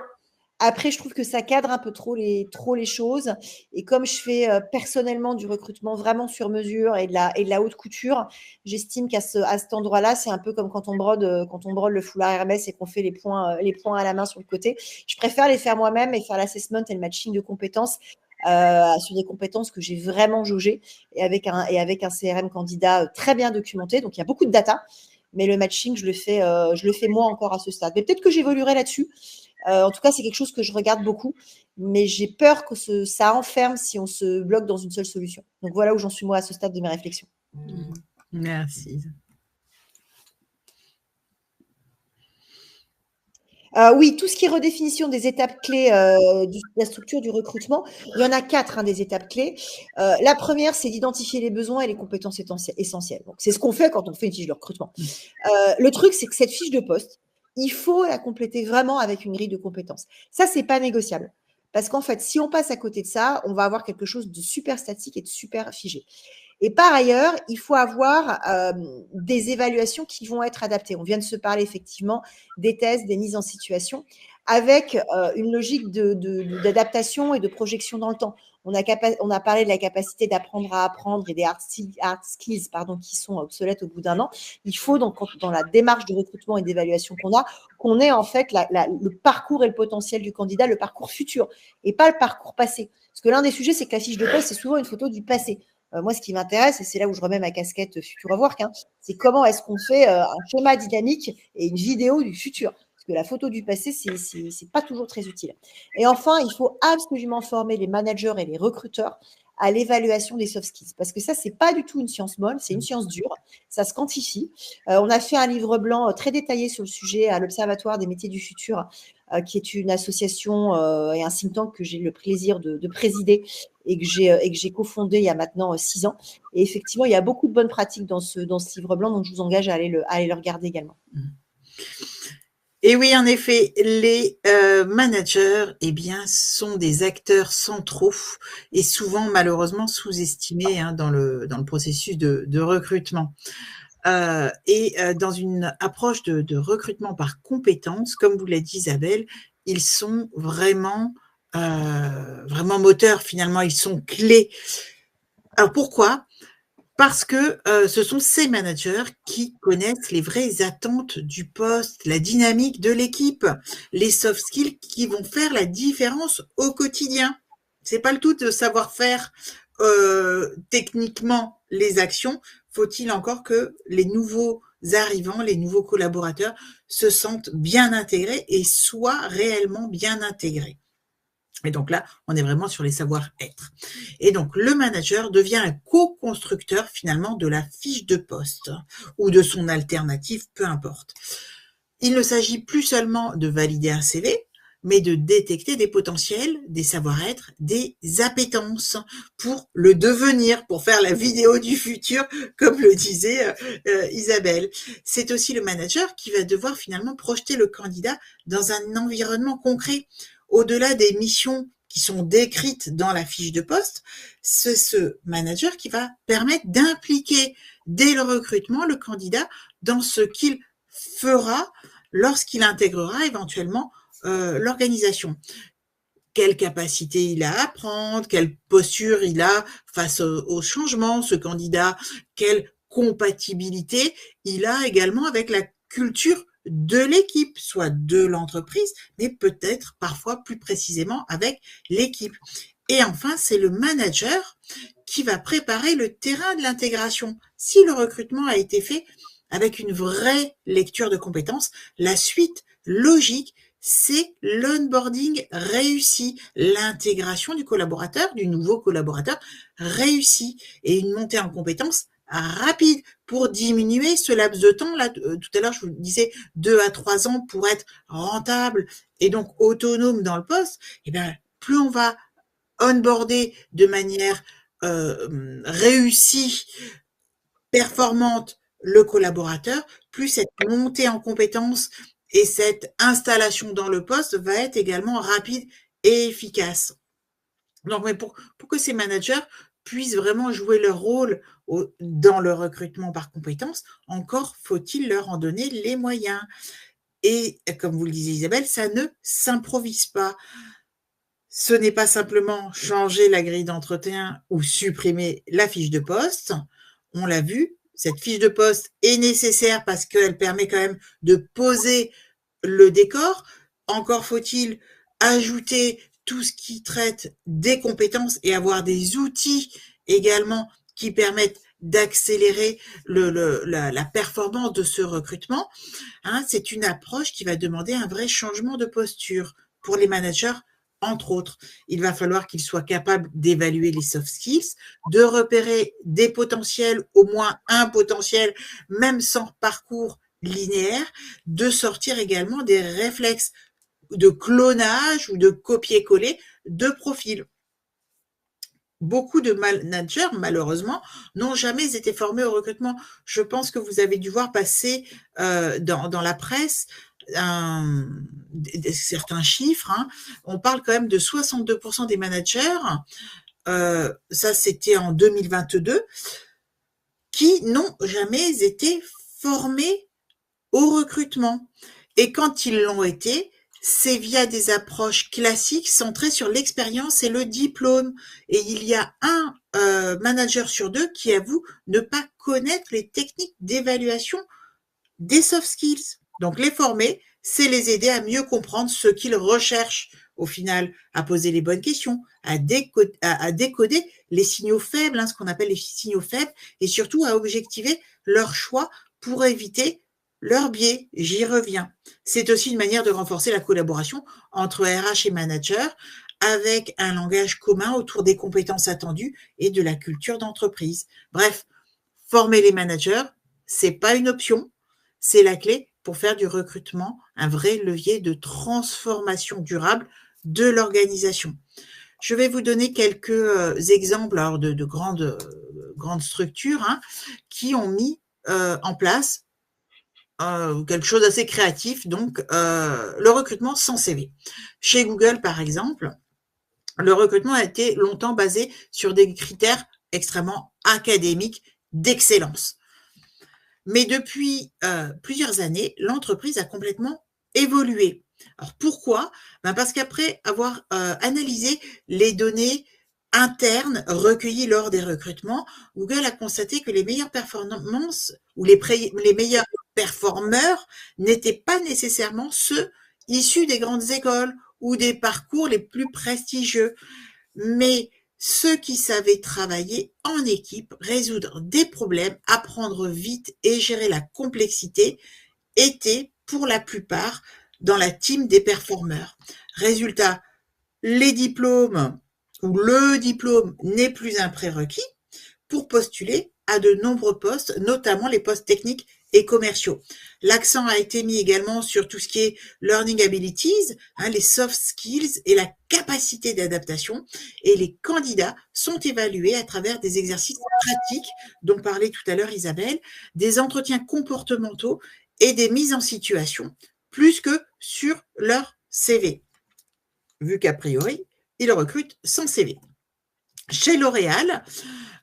Après, je trouve que ça cadre un peu trop les choses. Et comme je fais personnellement du recrutement vraiment sur mesure et de la haute couture, j'estime qu'à cet endroit-là, c'est un peu comme quand on brode le foulard Hermès et qu'on fait les points à la main sur le côté. Je préfère les faire moi-même et faire l'assessment et le matching de compétences sur des compétences que j'ai vraiment jaugées et avec un CRM candidat très bien documenté. Donc, il y a beaucoup de data, mais le matching, je le fais moi encore à ce stade. Mais peut-être que j'évoluerai là-dessus. En tout cas, c'est quelque chose que je regarde beaucoup, mais j'ai peur que ça enferme si on se bloque dans une seule solution. Donc voilà où j'en suis moi à ce stade de mes réflexions. Merci. Oui, tout ce qui est redéfinition des étapes clés de la structure du recrutement, il y en a 4 des étapes clés. La première, c'est d'identifier les besoins et les compétences essentielles. Donc, c'est ce qu'on fait quand on fait une fiche de recrutement. Le truc, c'est que cette fiche de poste, il faut la compléter vraiment avec une grille de compétences. Ça, c'est pas négociable. Parce qu'en fait, si on passe à côté de ça, on va avoir quelque chose de super statique et de super figé. Et par ailleurs, il faut avoir des évaluations qui vont être adaptées. On vient de se parler effectivement des tests, des mises en situation, avec une logique d'adaptation et de projection dans le temps. On a parlé de la capacité d'apprendre à apprendre et des hard skills qui sont obsolètes au bout d'un an. Il faut donc, dans la démarche de recrutement et d'évaluation qu'on ait en fait le parcours et le potentiel du candidat, le parcours futur, et pas le parcours passé. Parce que l'un des sujets, c'est que la fiche de poste, c'est souvent une photo du passé. Moi, ce qui m'intéresse, et c'est là où je remets ma casquette Future of Work, c'est comment est-ce qu'on fait un schéma dynamique et une vidéo du futur. Parce que la photo du passé, c'est pas toujours très utile. Et enfin, il faut absolument former les managers et les recruteurs à l'évaluation des soft skills. Parce que ça, c'est pas du tout une science molle, c'est une science dure. Ça se quantifie. On a fait un livre blanc très détaillé sur le sujet à l'Observatoire des métiers du futur, qui est une association et un think tank que j'ai le plaisir de présider et que j'ai cofondé il y a maintenant 6 ans. Et effectivement, il y a beaucoup de bonnes pratiques dans ce livre blanc, donc je vous engage à aller le regarder également. Et oui, en effet, les managers, sont des acteurs centraux et souvent malheureusement sous-estimés dans le processus de recrutement. Dans une approche de recrutement par compétences, comme vous l'a dit Isabelle, ils sont vraiment moteurs finalement, ils sont clés. Alors pourquoi ? Parce que ce sont ces managers qui connaissent les vraies attentes du poste, la dynamique de l'équipe, les soft skills qui vont faire la différence au quotidien. C'est pas le tout de savoir faire techniquement les actions. Faut-il encore que les nouveaux arrivants, les nouveaux collaborateurs se sentent bien intégrés et soient réellement bien intégrés. Et donc là, on est vraiment sur les savoir-être. Et donc, le manager devient un co-constructeur finalement de la fiche de poste ou de son alternative, peu importe. Il ne s'agit plus seulement de valider un CV, mais de détecter des potentiels, des savoir-être, des appétences pour le devenir, pour faire la vidéo du futur, comme le disait Isabelle. C'est aussi le manager qui va devoir finalement projeter le candidat dans un environnement concret. Au-delà des missions qui sont décrites dans la fiche de poste, c'est ce manager qui va permettre d'impliquer dès le recrutement le candidat dans ce qu'il fera lorsqu'il intégrera éventuellement l'organisation. Quelle capacité il a à apprendre, quelle posture il a face au changement, ce candidat, quelle compatibilité il a également avec la culture de l'équipe, soit de l'entreprise, mais peut-être parfois plus précisément avec l'équipe. Et enfin, c'est le manager qui va préparer le terrain de l'intégration. Si le recrutement a été fait avec une vraie lecture de compétences, la suite logique, c'est l'onboarding réussi, l'intégration du collaborateur, du nouveau collaborateur réussi et une montée en compétences rapide pour diminuer ce laps de temps. Là, tout à l'heure, je vous disais 2 à 3 ans pour être rentable et donc autonome dans le poste. Et bien, plus on va onboarder de manière réussie, performante le collaborateur, plus cette montée en compétences et cette installation dans le poste va être également rapide et efficace. Donc, mais pour que ces managers puissent vraiment jouer leur rôle dans le recrutement par compétences, encore faut-il leur en donner les moyens. Et comme vous le disiez Isabelle, ça ne s'improvise pas. Ce n'est pas simplement changer la grille d'entretien ou supprimer la fiche de poste. On l'a vu, cette fiche de poste est nécessaire parce qu'elle permet quand même de poser le décor. Encore faut-il ajouter tout ce qui traite des compétences et avoir des outils également qui permettent d'accélérer la performance de ce recrutement. C'est une approche qui va demander un vrai changement de posture pour les managers, entre autres. Il va falloir qu'ils soient capables d'évaluer les soft skills, de repérer des potentiels, au moins un potentiel, même sans parcours linéaire, de sortir également des réflexes de clonage ou de copier-coller de profils. Beaucoup de managers, malheureusement, n'ont jamais été formés au recrutement. Je pense que vous avez dû voir passer dans la presse certains chiffres. On parle quand même de 62% des managers, ça c'était en 2022, qui n'ont jamais été formés au recrutement. Et quand ils l'ont été, c'est via des approches classiques centrées sur l'expérience et le diplôme. Et il y a un manager sur deux qui avoue ne pas connaître les techniques d'évaluation des soft skills. Donc les former, c'est les aider à mieux comprendre ce qu'ils recherchent au final, à poser les bonnes questions, à décoder les signaux faibles, ce qu'on appelle les signaux faibles, et surtout à objectiver leurs choix pour éviter leur biais. J'y reviens. C'est aussi une manière de renforcer la collaboration entre RH et manager avec un langage commun autour des compétences attendues et de la culture d'entreprise. Bref, former les managers, c'est pas une option, c'est la clé pour faire du recrutement un vrai levier de transformation durable de l'organisation. Je vais vous donner quelques exemples alors de grandes structures qui ont mis en place quelque chose d'assez créatif, donc le recrutement sans CV. Chez Google, par exemple, le recrutement a été longtemps basé sur des critères extrêmement académiques d'excellence. Mais depuis plusieurs années, l'entreprise a complètement évolué. Alors pourquoi ? Parce qu'après avoir analysé les données internes recueillies lors des recrutements, Google a constaté que les meilleures performances ou les meilleurs performeurs n'étaient pas nécessairement ceux issus des grandes écoles ou des parcours les plus prestigieux, mais ceux qui savaient travailler en équipe, résoudre des problèmes, apprendre vite et gérer la complexité étaient pour la plupart dans la team des performeurs. Résultat, les diplômes ou le diplôme n'est plus un prérequis pour postuler à de nombreux postes, notamment les postes techniques et commerciaux. L'accent a été mis également sur tout ce qui est learning abilities, les soft skills et la capacité d'adaptation. Et les candidats sont évalués à travers des exercices pratiques, dont parlait tout à l'heure Isabelle, des entretiens comportementaux et des mises en situation, plus que sur leur CV, vu qu'a priori, ils recrutent sans CV. Chez L'Oréal,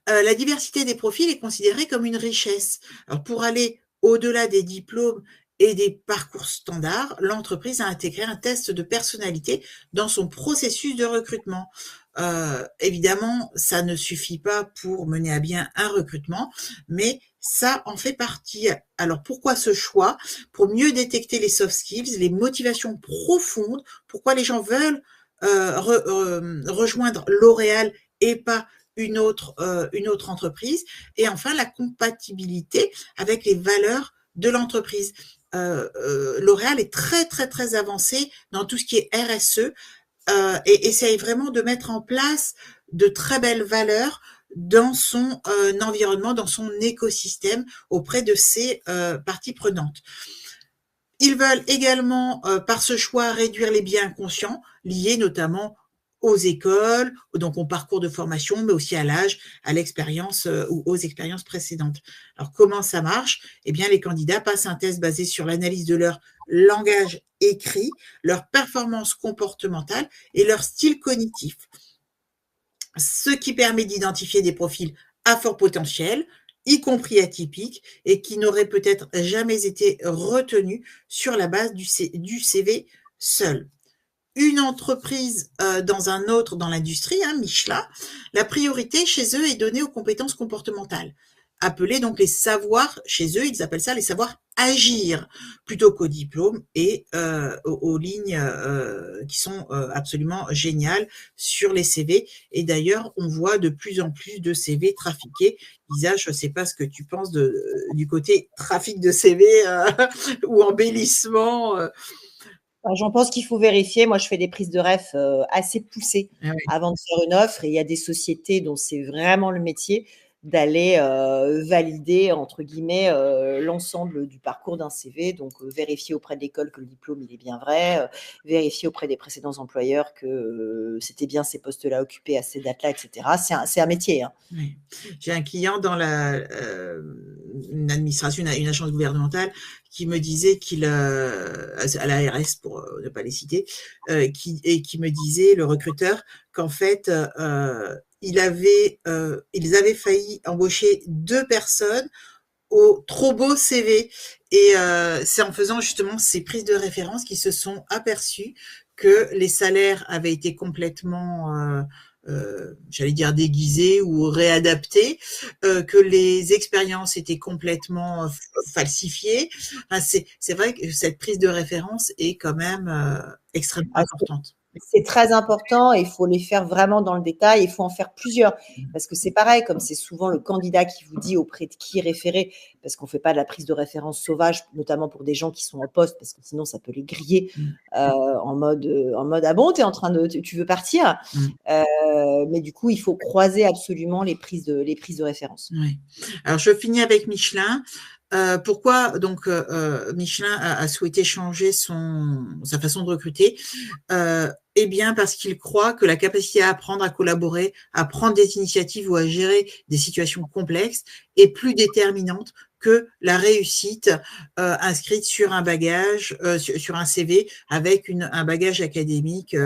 la diversité des profils est considérée comme une richesse. Alors, pour aller au-delà des diplômes et des parcours standards, l'entreprise a intégré un test de personnalité dans son processus de recrutement. Évidemment, ça ne suffit pas pour mener à bien un recrutement, mais ça en fait partie. Alors, pourquoi ce choix ? Pour mieux détecter les soft skills, les motivations profondes, pourquoi les gens veulent rejoindre L'Oréal et pas une autre entreprise, et enfin la compatibilité avec les valeurs de l'entreprise. L'Oréal est très très très avancé dans tout ce qui est RSE et essaye vraiment de mettre en place de très belles valeurs dans son environnement, dans son écosystème auprès de ses parties prenantes. Ils veulent également, par ce choix, réduire les biais inconscients liés notamment aux écoles, donc au parcours de formation, mais aussi à l'âge, à l'expérience ou aux expériences précédentes. Alors, comment ça marche ? Eh bien, les candidats passent un test basé sur l'analyse de leur langage écrit, leur performance comportementale et leur style cognitif, ce qui permet d'identifier des profils à fort potentiel y compris atypiques, et qui n'auraient peut-être jamais été retenus sur la base du CV seul. Une entreprise dans un autre, dans l'industrie, Michelin, la priorité chez eux est donnée aux compétences comportementales, appelées donc les savoirs, chez eux, ils appellent ça les savoirs agir, plutôt qu'aux diplômes et aux lignes qui sont absolument géniales sur les CV. Et d'ailleurs, on voit de plus en plus de CV trafiqués. Lisa, je ne sais pas ce que tu penses du côté trafic de CV ou embellissement. J'en pense qu'il faut vérifier. Moi, je fais des prises de ref assez poussées Ah oui. avant de faire une offre. Et il y a des sociétés dont c'est vraiment le métier d'aller valider, entre guillemets, l'ensemble du parcours d'un CV. Donc, vérifier auprès de l'école que le diplôme, il est bien vrai. Vérifier auprès des précédents employeurs que c'était bien ces postes-là occupés à ces dates-là, etc. C'est un métier. Oui. J'ai un client dans une administration, une agence gouvernementale, qui me disait qu'il à l'ARS pour ne pas les citer, qui me disait, le recruteur, qu'en fait ils avaient failli embaucher 2 personnes au trop beau CV, et c'est en faisant justement ces prises de référence qu'ils se sont aperçus que les salaires avaient été complètement j'allais dire déguisés ou réadaptés, que les expériences étaient complètement falsifiées. Enfin, c'est vrai que cette prise de référence est quand même extrêmement importante. C'est très important et il faut les faire vraiment dans le détail. Il faut en faire plusieurs parce que c'est pareil, comme c'est souvent le candidat qui vous dit auprès de qui référer, parce qu'on ne fait pas de la prise de référence sauvage, notamment pour des gens qui sont en poste, parce que sinon ça peut les griller en mode ah bon, tu veux partir, mais du coup il faut croiser absolument les prises de référence. Oui. Alors je finis avec Michelin. Pourquoi donc Michelin a souhaité changer sa façon de recruter? Eh bien parce qu'il croit que la capacité à apprendre, à collaborer, à prendre des initiatives ou à gérer des situations complexes est plus déterminante que la réussite inscrite sur un bagage, sur un CV avec un bagage académique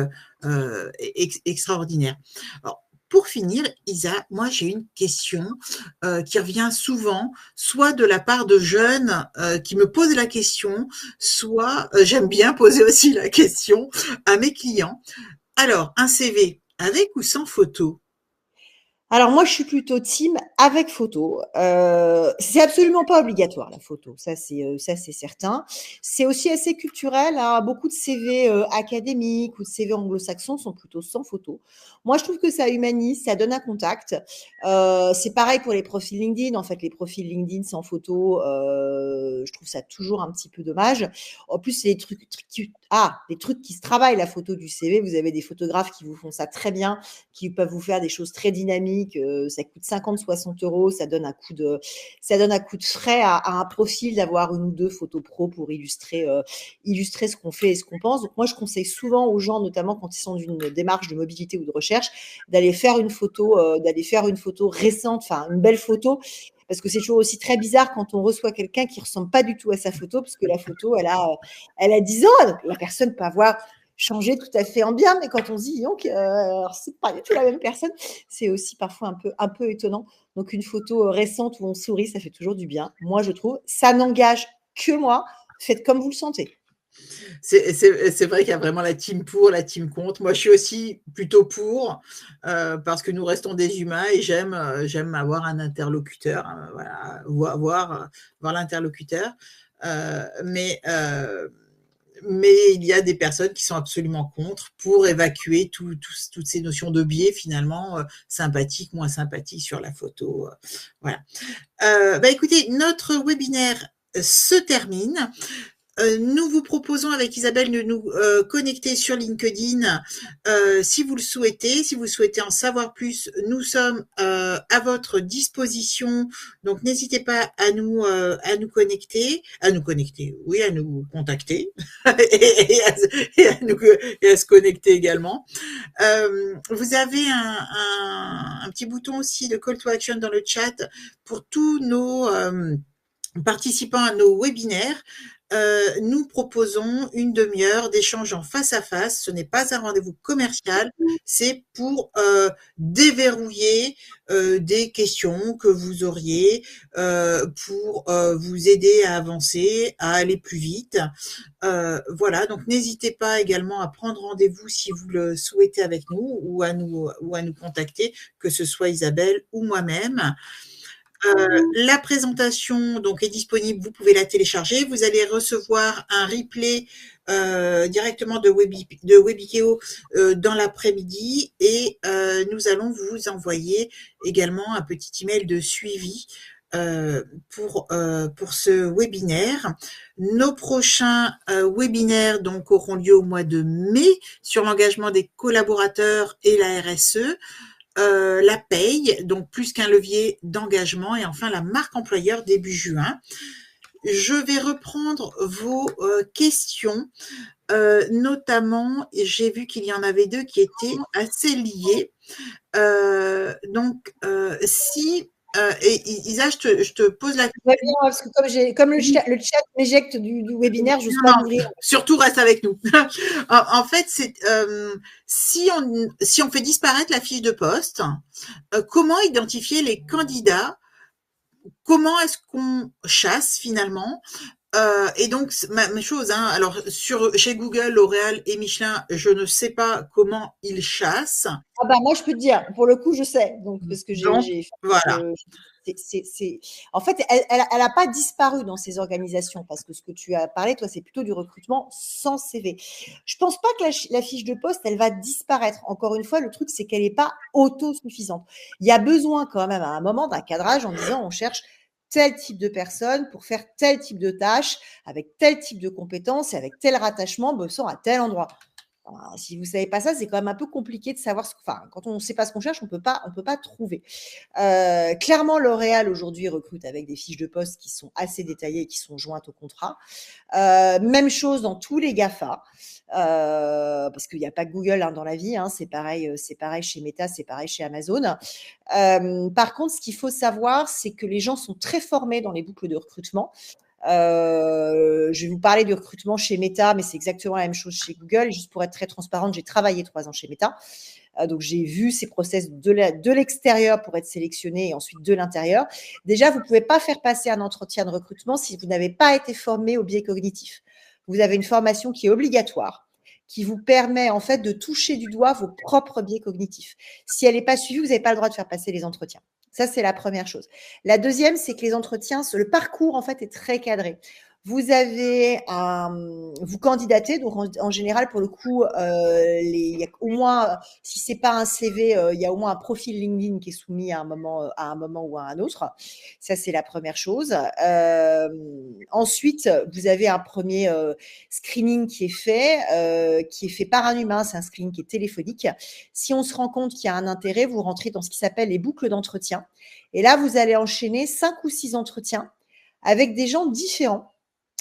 extraordinaire. Alors, pour finir, Isa, moi j'ai une question qui revient souvent, soit de la part de jeunes qui me posent la question, soit j'aime bien poser aussi la question à mes clients. Alors, un CV avec ou sans photo? Alors moi, je suis plutôt team avec photo. C'est absolument pas obligatoire la photo, ça c'est certain. C'est aussi assez culturel, hein. Beaucoup de CV académiques ou de CV anglo-saxons sont plutôt sans photo. Moi, je trouve que ça humanise, ça donne un contact. C'est pareil pour les profils LinkedIn. En fait, les profils LinkedIn sans photo, je trouve ça toujours un petit peu dommage. En plus, c'est des trucs qui se travaillent, la photo du CV. Vous avez des photographes qui vous font ça très bien, qui peuvent vous faire des choses très dynamiques. Ça coûte 50-60 €. Ça donne un coup de frais à un profil d'avoir une ou deux photos pro pour illustrer ce qu'on fait et ce qu'on pense. Donc moi, je conseille souvent aux gens, notamment quand ils sont dans une démarche de mobilité ou de recherche, d'aller faire une photo récente, enfin une belle photo. Parce que c'est toujours aussi très bizarre quand on reçoit quelqu'un qui ressemble pas du tout à sa photo, parce que la photo, elle a 10 ans. Donc la personne peut avoir changé tout à fait en bien, mais quand on se dit, donc, c'est pas du tout la même personne, c'est aussi parfois un peu étonnant. Donc, une photo récente où on sourit, ça fait toujours du bien. Moi, je trouve, ça n'engage que moi. Faites comme vous le sentez. C'est vrai qu'il y a vraiment la team pour, la team contre. Moi, je suis aussi plutôt pour, parce que nous restons des humains et j'aime avoir un interlocuteur, voilà, voir l'interlocuteur. Mais il y a des personnes qui sont absolument contre pour évacuer toutes ces notions de biais finalement, sympathiques, moins sympathiques sur la photo. Voilà. Écoutez, notre webinaire se termine. Nous vous proposons avec Isabelle de nous connecter sur LinkedIn si vous le souhaitez. Si vous souhaitez en savoir plus, nous sommes à votre disposition. Donc n'hésitez pas à nous connecter, oui, à nous contacter et à se connecter également. Vous avez un petit bouton aussi de call to action dans le chat pour tous nos participants à nos webinaires. nous proposons une demi-heure d'échange en face à face. Ce n'est pas un rendez-vous commercial, c'est pour déverrouiller des questions que vous auriez, pour vous aider à avancer, à aller plus vite. Voilà, donc n'hésitez pas également à prendre rendez-vous si vous le souhaitez avec nous ou à nous contacter, que ce soit Isabelle ou moi-même. La présentation donc est disponible, vous pouvez la télécharger. Vous allez recevoir un replay directement de Webikeo dans l'après-midi et nous allons vous envoyer également un petit email de suivi pour ce webinaire. Nos prochains webinaires donc auront lieu au mois de mai sur l'engagement des collaborateurs et la RSE. La paye, donc plus qu'un levier d'engagement, et enfin la marque employeur début juin. Je vais reprendre vos questions, notamment, j'ai vu qu'il y en avait 2 qui étaient assez liées. Si et Isa, je te pose la question. Ouais, bien, parce que comme le chat m'éjecte du webinaire, je n'ose pas m'ouvrir. Surtout reste avec nous. En fait, c'est si on fait disparaître la fiche de poste, comment identifier les candidats? Comment est-ce qu'on chasse finalement? Et donc, même chose, hein, alors chez Google, L'Oréal et Michelin, je ne sais pas comment ils chassent. Ah bah moi, je peux te dire, pour le coup, je sais. Donc, parce que voilà. En fait, elle a pas disparu dans ces organisations, parce que ce que tu as parlé, toi, c'est plutôt du recrutement sans CV. Je pense pas que la fiche de poste, elle va disparaître. Encore une fois, le truc, c'est qu'elle n'est pas autosuffisante. Il y a besoin quand même à un moment d'un cadrage en disant on cherche tel type de personne pour faire tel type de tâche, avec tel type de compétences et avec tel rattachement bossant à tel endroit. Si vous ne savez pas ça, c'est quand même un peu compliqué de savoir quand on ne sait pas ce qu'on cherche, on peut pas trouver. Clairement, L'Oréal aujourd'hui recrute avec des fiches de poste qui sont assez détaillées et qui sont jointes au contrat. Même chose dans tous les GAFA, parce qu'il n'y a pas que Google dans la vie, c'est pareil chez Meta, c'est pareil chez Amazon. Par contre, ce qu'il faut savoir, c'est que les gens sont très formés dans les boucles de recrutement. Je vais vous parler du recrutement chez Meta, mais c'est exactement la même chose chez Google. Et juste pour être très transparente, j'ai travaillé 3 ans chez Meta. Donc, j'ai vu ces process de l'extérieur pour être sélectionné et ensuite de l'intérieur. Déjà, vous ne pouvez pas faire passer un entretien de recrutement si vous n'avez pas été formé au biais cognitif. Vous avez une formation qui est obligatoire, qui vous permet en fait de toucher du doigt vos propres biais cognitifs. Si elle n'est pas suivie, vous n'avez pas le droit de faire passer les entretiens. Ça, c'est la première chose. La deuxième, c'est que les entretiens, le parcours, en fait, est très cadré. Vous candidatez, donc en général, pour le coup, il y a au moins, si c'est pas un CV, il y a au moins un profil LinkedIn qui est soumis à un moment ou à un autre. Ça, c'est la première chose. Ensuite, vous avez un premier screening qui est fait par un humain. C'est un screening qui est téléphonique. Si on se rend compte qu'il y a un intérêt, vous rentrez dans ce qui s'appelle les boucles d'entretien. Et là, vous allez enchaîner 5 ou 6 entretiens avec des gens différents.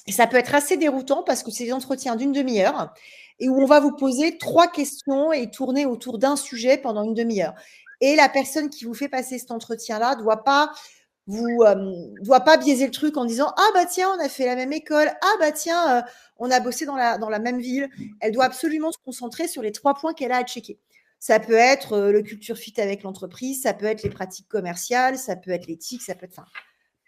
Et ça peut être assez déroutant parce que c'est des entretiens d'une demi-heure et où on va vous poser 3 questions et tourner autour d'un sujet pendant une demi-heure. Et la personne qui vous fait passer cet entretien-là doit pas biaiser le truc en disant « Ah bah tiens, on a fait la même école. Ah bah tiens, on a bossé dans la même ville. » Elle doit absolument se concentrer sur les 3 points qu'elle a à checker. Ça peut être le culture fit avec l'entreprise, ça peut être les pratiques commerciales, ça peut être l'éthique, ça peut être…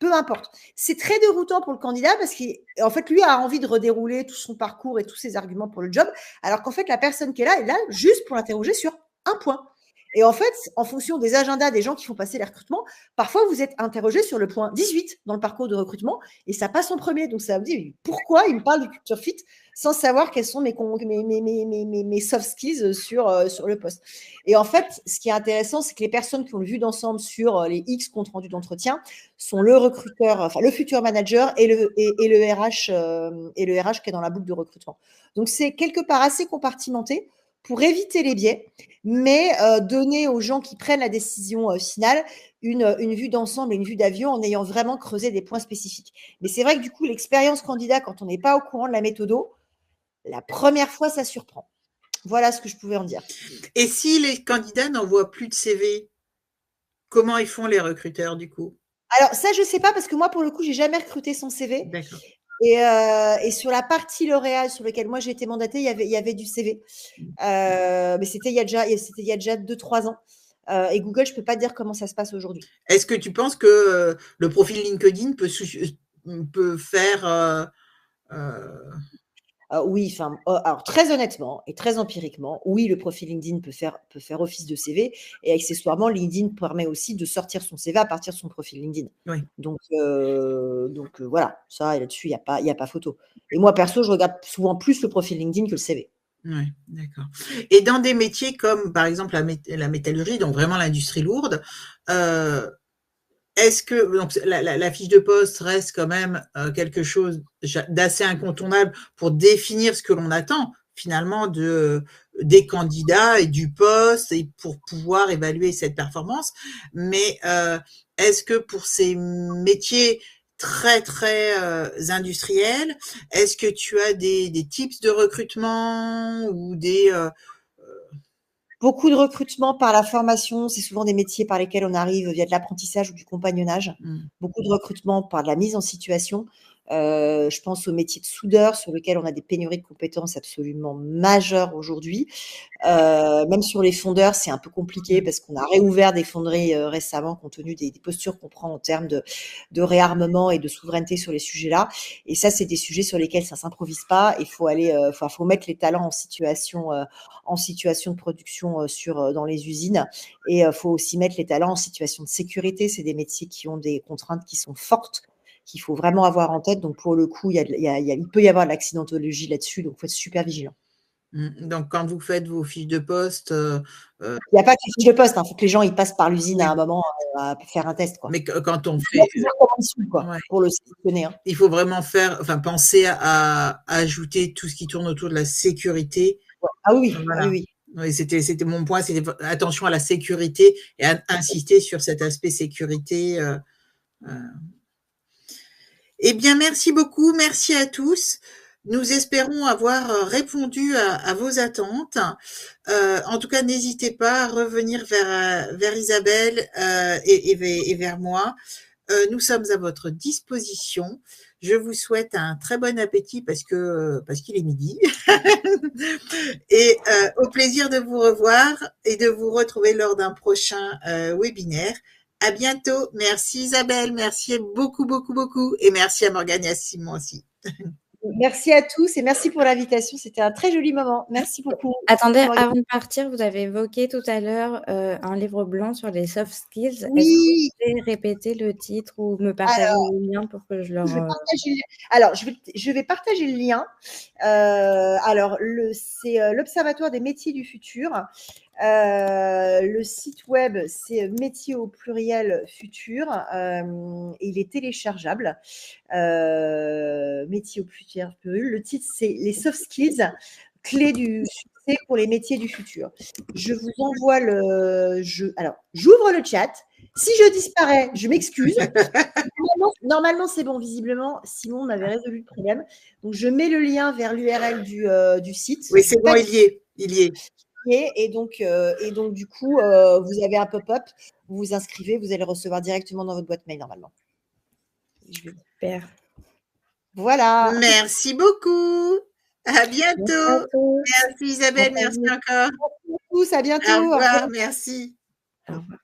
peu importe. C'est très déroutant pour le candidat parce qu'en fait, lui a envie de redérouler tout son parcours et tous ses arguments pour le job, alors qu'en fait, la personne qui est là juste pour l'interroger sur un point. Et en fait, en fonction des agendas des gens qui font passer les recrutements, parfois, vous êtes interrogé sur le point 18 dans le parcours de recrutement et ça passe en premier. Donc, ça me dit pourquoi il me parle du culture fit sans savoir quels sont mes soft skills sur le poste. Et en fait, ce qui est intéressant, c'est que les personnes qui ont le vue d'ensemble sur les X comptes rendus d'entretien sont le recruteur, enfin le futur manager et le RH qui est dans la boucle de recrutement. Donc, c'est quelque part assez compartimenté pour éviter les biais, mais donner aux gens qui prennent la décision finale une vue d'ensemble et une vue d'avion en ayant vraiment creusé des points spécifiques. Mais c'est vrai que du coup, l'expérience candidat, quand on n'est pas au courant de la méthodo, la première fois, ça surprend. Voilà ce que je pouvais en dire. Et si les candidats n'envoient plus de CV, comment ils font les recruteurs du coup? Alors ça, je ne sais pas parce que moi, pour le coup, je n'ai jamais recruté son CV. D'accord. Et sur la partie L'Oréal sur laquelle moi j'ai été mandatée, il y avait du CV. Mais c'était il y a déjà 2-3 ans. Et Google, je peux pas dire comment ça se passe aujourd'hui. Est-ce que tu penses que le profil LinkedIn peut faire Oui, enfin, alors très honnêtement et très empiriquement, oui, le profil LinkedIn peut faire office de CV et accessoirement, LinkedIn permet aussi de sortir son CV à partir de son profil LinkedIn. oui. Donc voilà, ça, là-dessus, il y a pas photo. Et moi, perso, je regarde souvent plus le profil LinkedIn que le CV. Oui, d'accord. Et dans des métiers comme, par exemple, la métallurgie, donc vraiment l'industrie lourde, est-ce que donc la fiche de poste reste quand même quelque chose d'assez incontournable pour définir ce que l'on attend finalement des candidats et du poste et pour pouvoir évaluer cette performance. Mais est-ce que pour ces métiers très très industriels, est-ce que tu as des tips de recrutement ou des Beaucoup de recrutement par la formation, c'est souvent des métiers par lesquels on arrive via de l'apprentissage ou du compagnonnage. Beaucoup de recrutement par de la mise en situation. Je pense au métier de soudeur sur lequel on a des pénuries de compétences absolument majeures aujourd'hui. Même sur les fondeurs, c'est un peu compliqué parce qu'on a réouvert des fonderies récemment compte tenu des postures qu'on prend en termes de réarmement et de souveraineté sur les sujets-là. Et ça, c'est des sujets sur lesquels ça s'improvise pas. Il faut aller, faut mettre les talents en situation de production dans les usines. Et faut aussi mettre les talents en situation de sécurité. C'est des métiers qui ont des contraintes qui sont fortes, qu'il faut vraiment avoir en tête. Donc, pour le coup, il peut y avoir de l'accidentologie là-dessus. Donc, il faut être super vigilant. Donc, quand vous faites vos fiches de poste, il n'y a pas que les fiches de poste. Il faut que les gens ils passent par l'usine à un moment à faire un test. Quoi. Mais quand on fait, quoi, pour le sélectionner. Hein. Il faut vraiment penser à ajouter tout ce qui tourne autour de la sécurité. Ouais. Ah oui, voilà. oui. Oui, c'était mon point, c'était attention à la sécurité et à insister sur cet aspect sécurité. Eh bien, merci beaucoup, merci à tous. Nous espérons avoir répondu à vos attentes. En tout cas, n'hésitez pas à revenir vers Isabelle et vers moi. Nous sommes à votre disposition. Je vous souhaite un très bon appétit parce qu'il est midi. Et au plaisir de vous revoir et de vous retrouver lors d'un prochain webinaire. À bientôt. Merci Isabelle, merci beaucoup, beaucoup, beaucoup. Et merci à Morgane et à Simon aussi. Merci à tous et merci pour l'invitation. C'était un très joli moment. Merci beaucoup. Attendez, avant de partir, vous avez évoqué tout à l'heure un livre blanc sur les soft skills. Oui. Est-ce que vous pouvez répéter le titre ou me partager le lien pour que je leur... Je vais partager le lien. Alors, c'est l'Observatoire des métiers du futur. Le site web, c'est métier au pluriel futur. Il est téléchargeable. Métier au pluriel. Le titre, c'est les soft skills, clés du succès pour les métiers du futur. Je vous envoie alors, j'ouvre le chat. Si je disparais, je m'excuse. Normalement, c'est bon. Visiblement, Simon avait résolu le problème. Donc, je mets le lien vers l'URL du site. Oui, c'est bon, il y est. Et donc, du coup, vous avez un pop-up, vous vous inscrivez, vous allez recevoir directement dans votre boîte mail normalement. Super. Voilà. Merci beaucoup. À bientôt. Merci Isabelle, merci encore. Merci à tous, à bientôt. Au revoir, merci. Au revoir.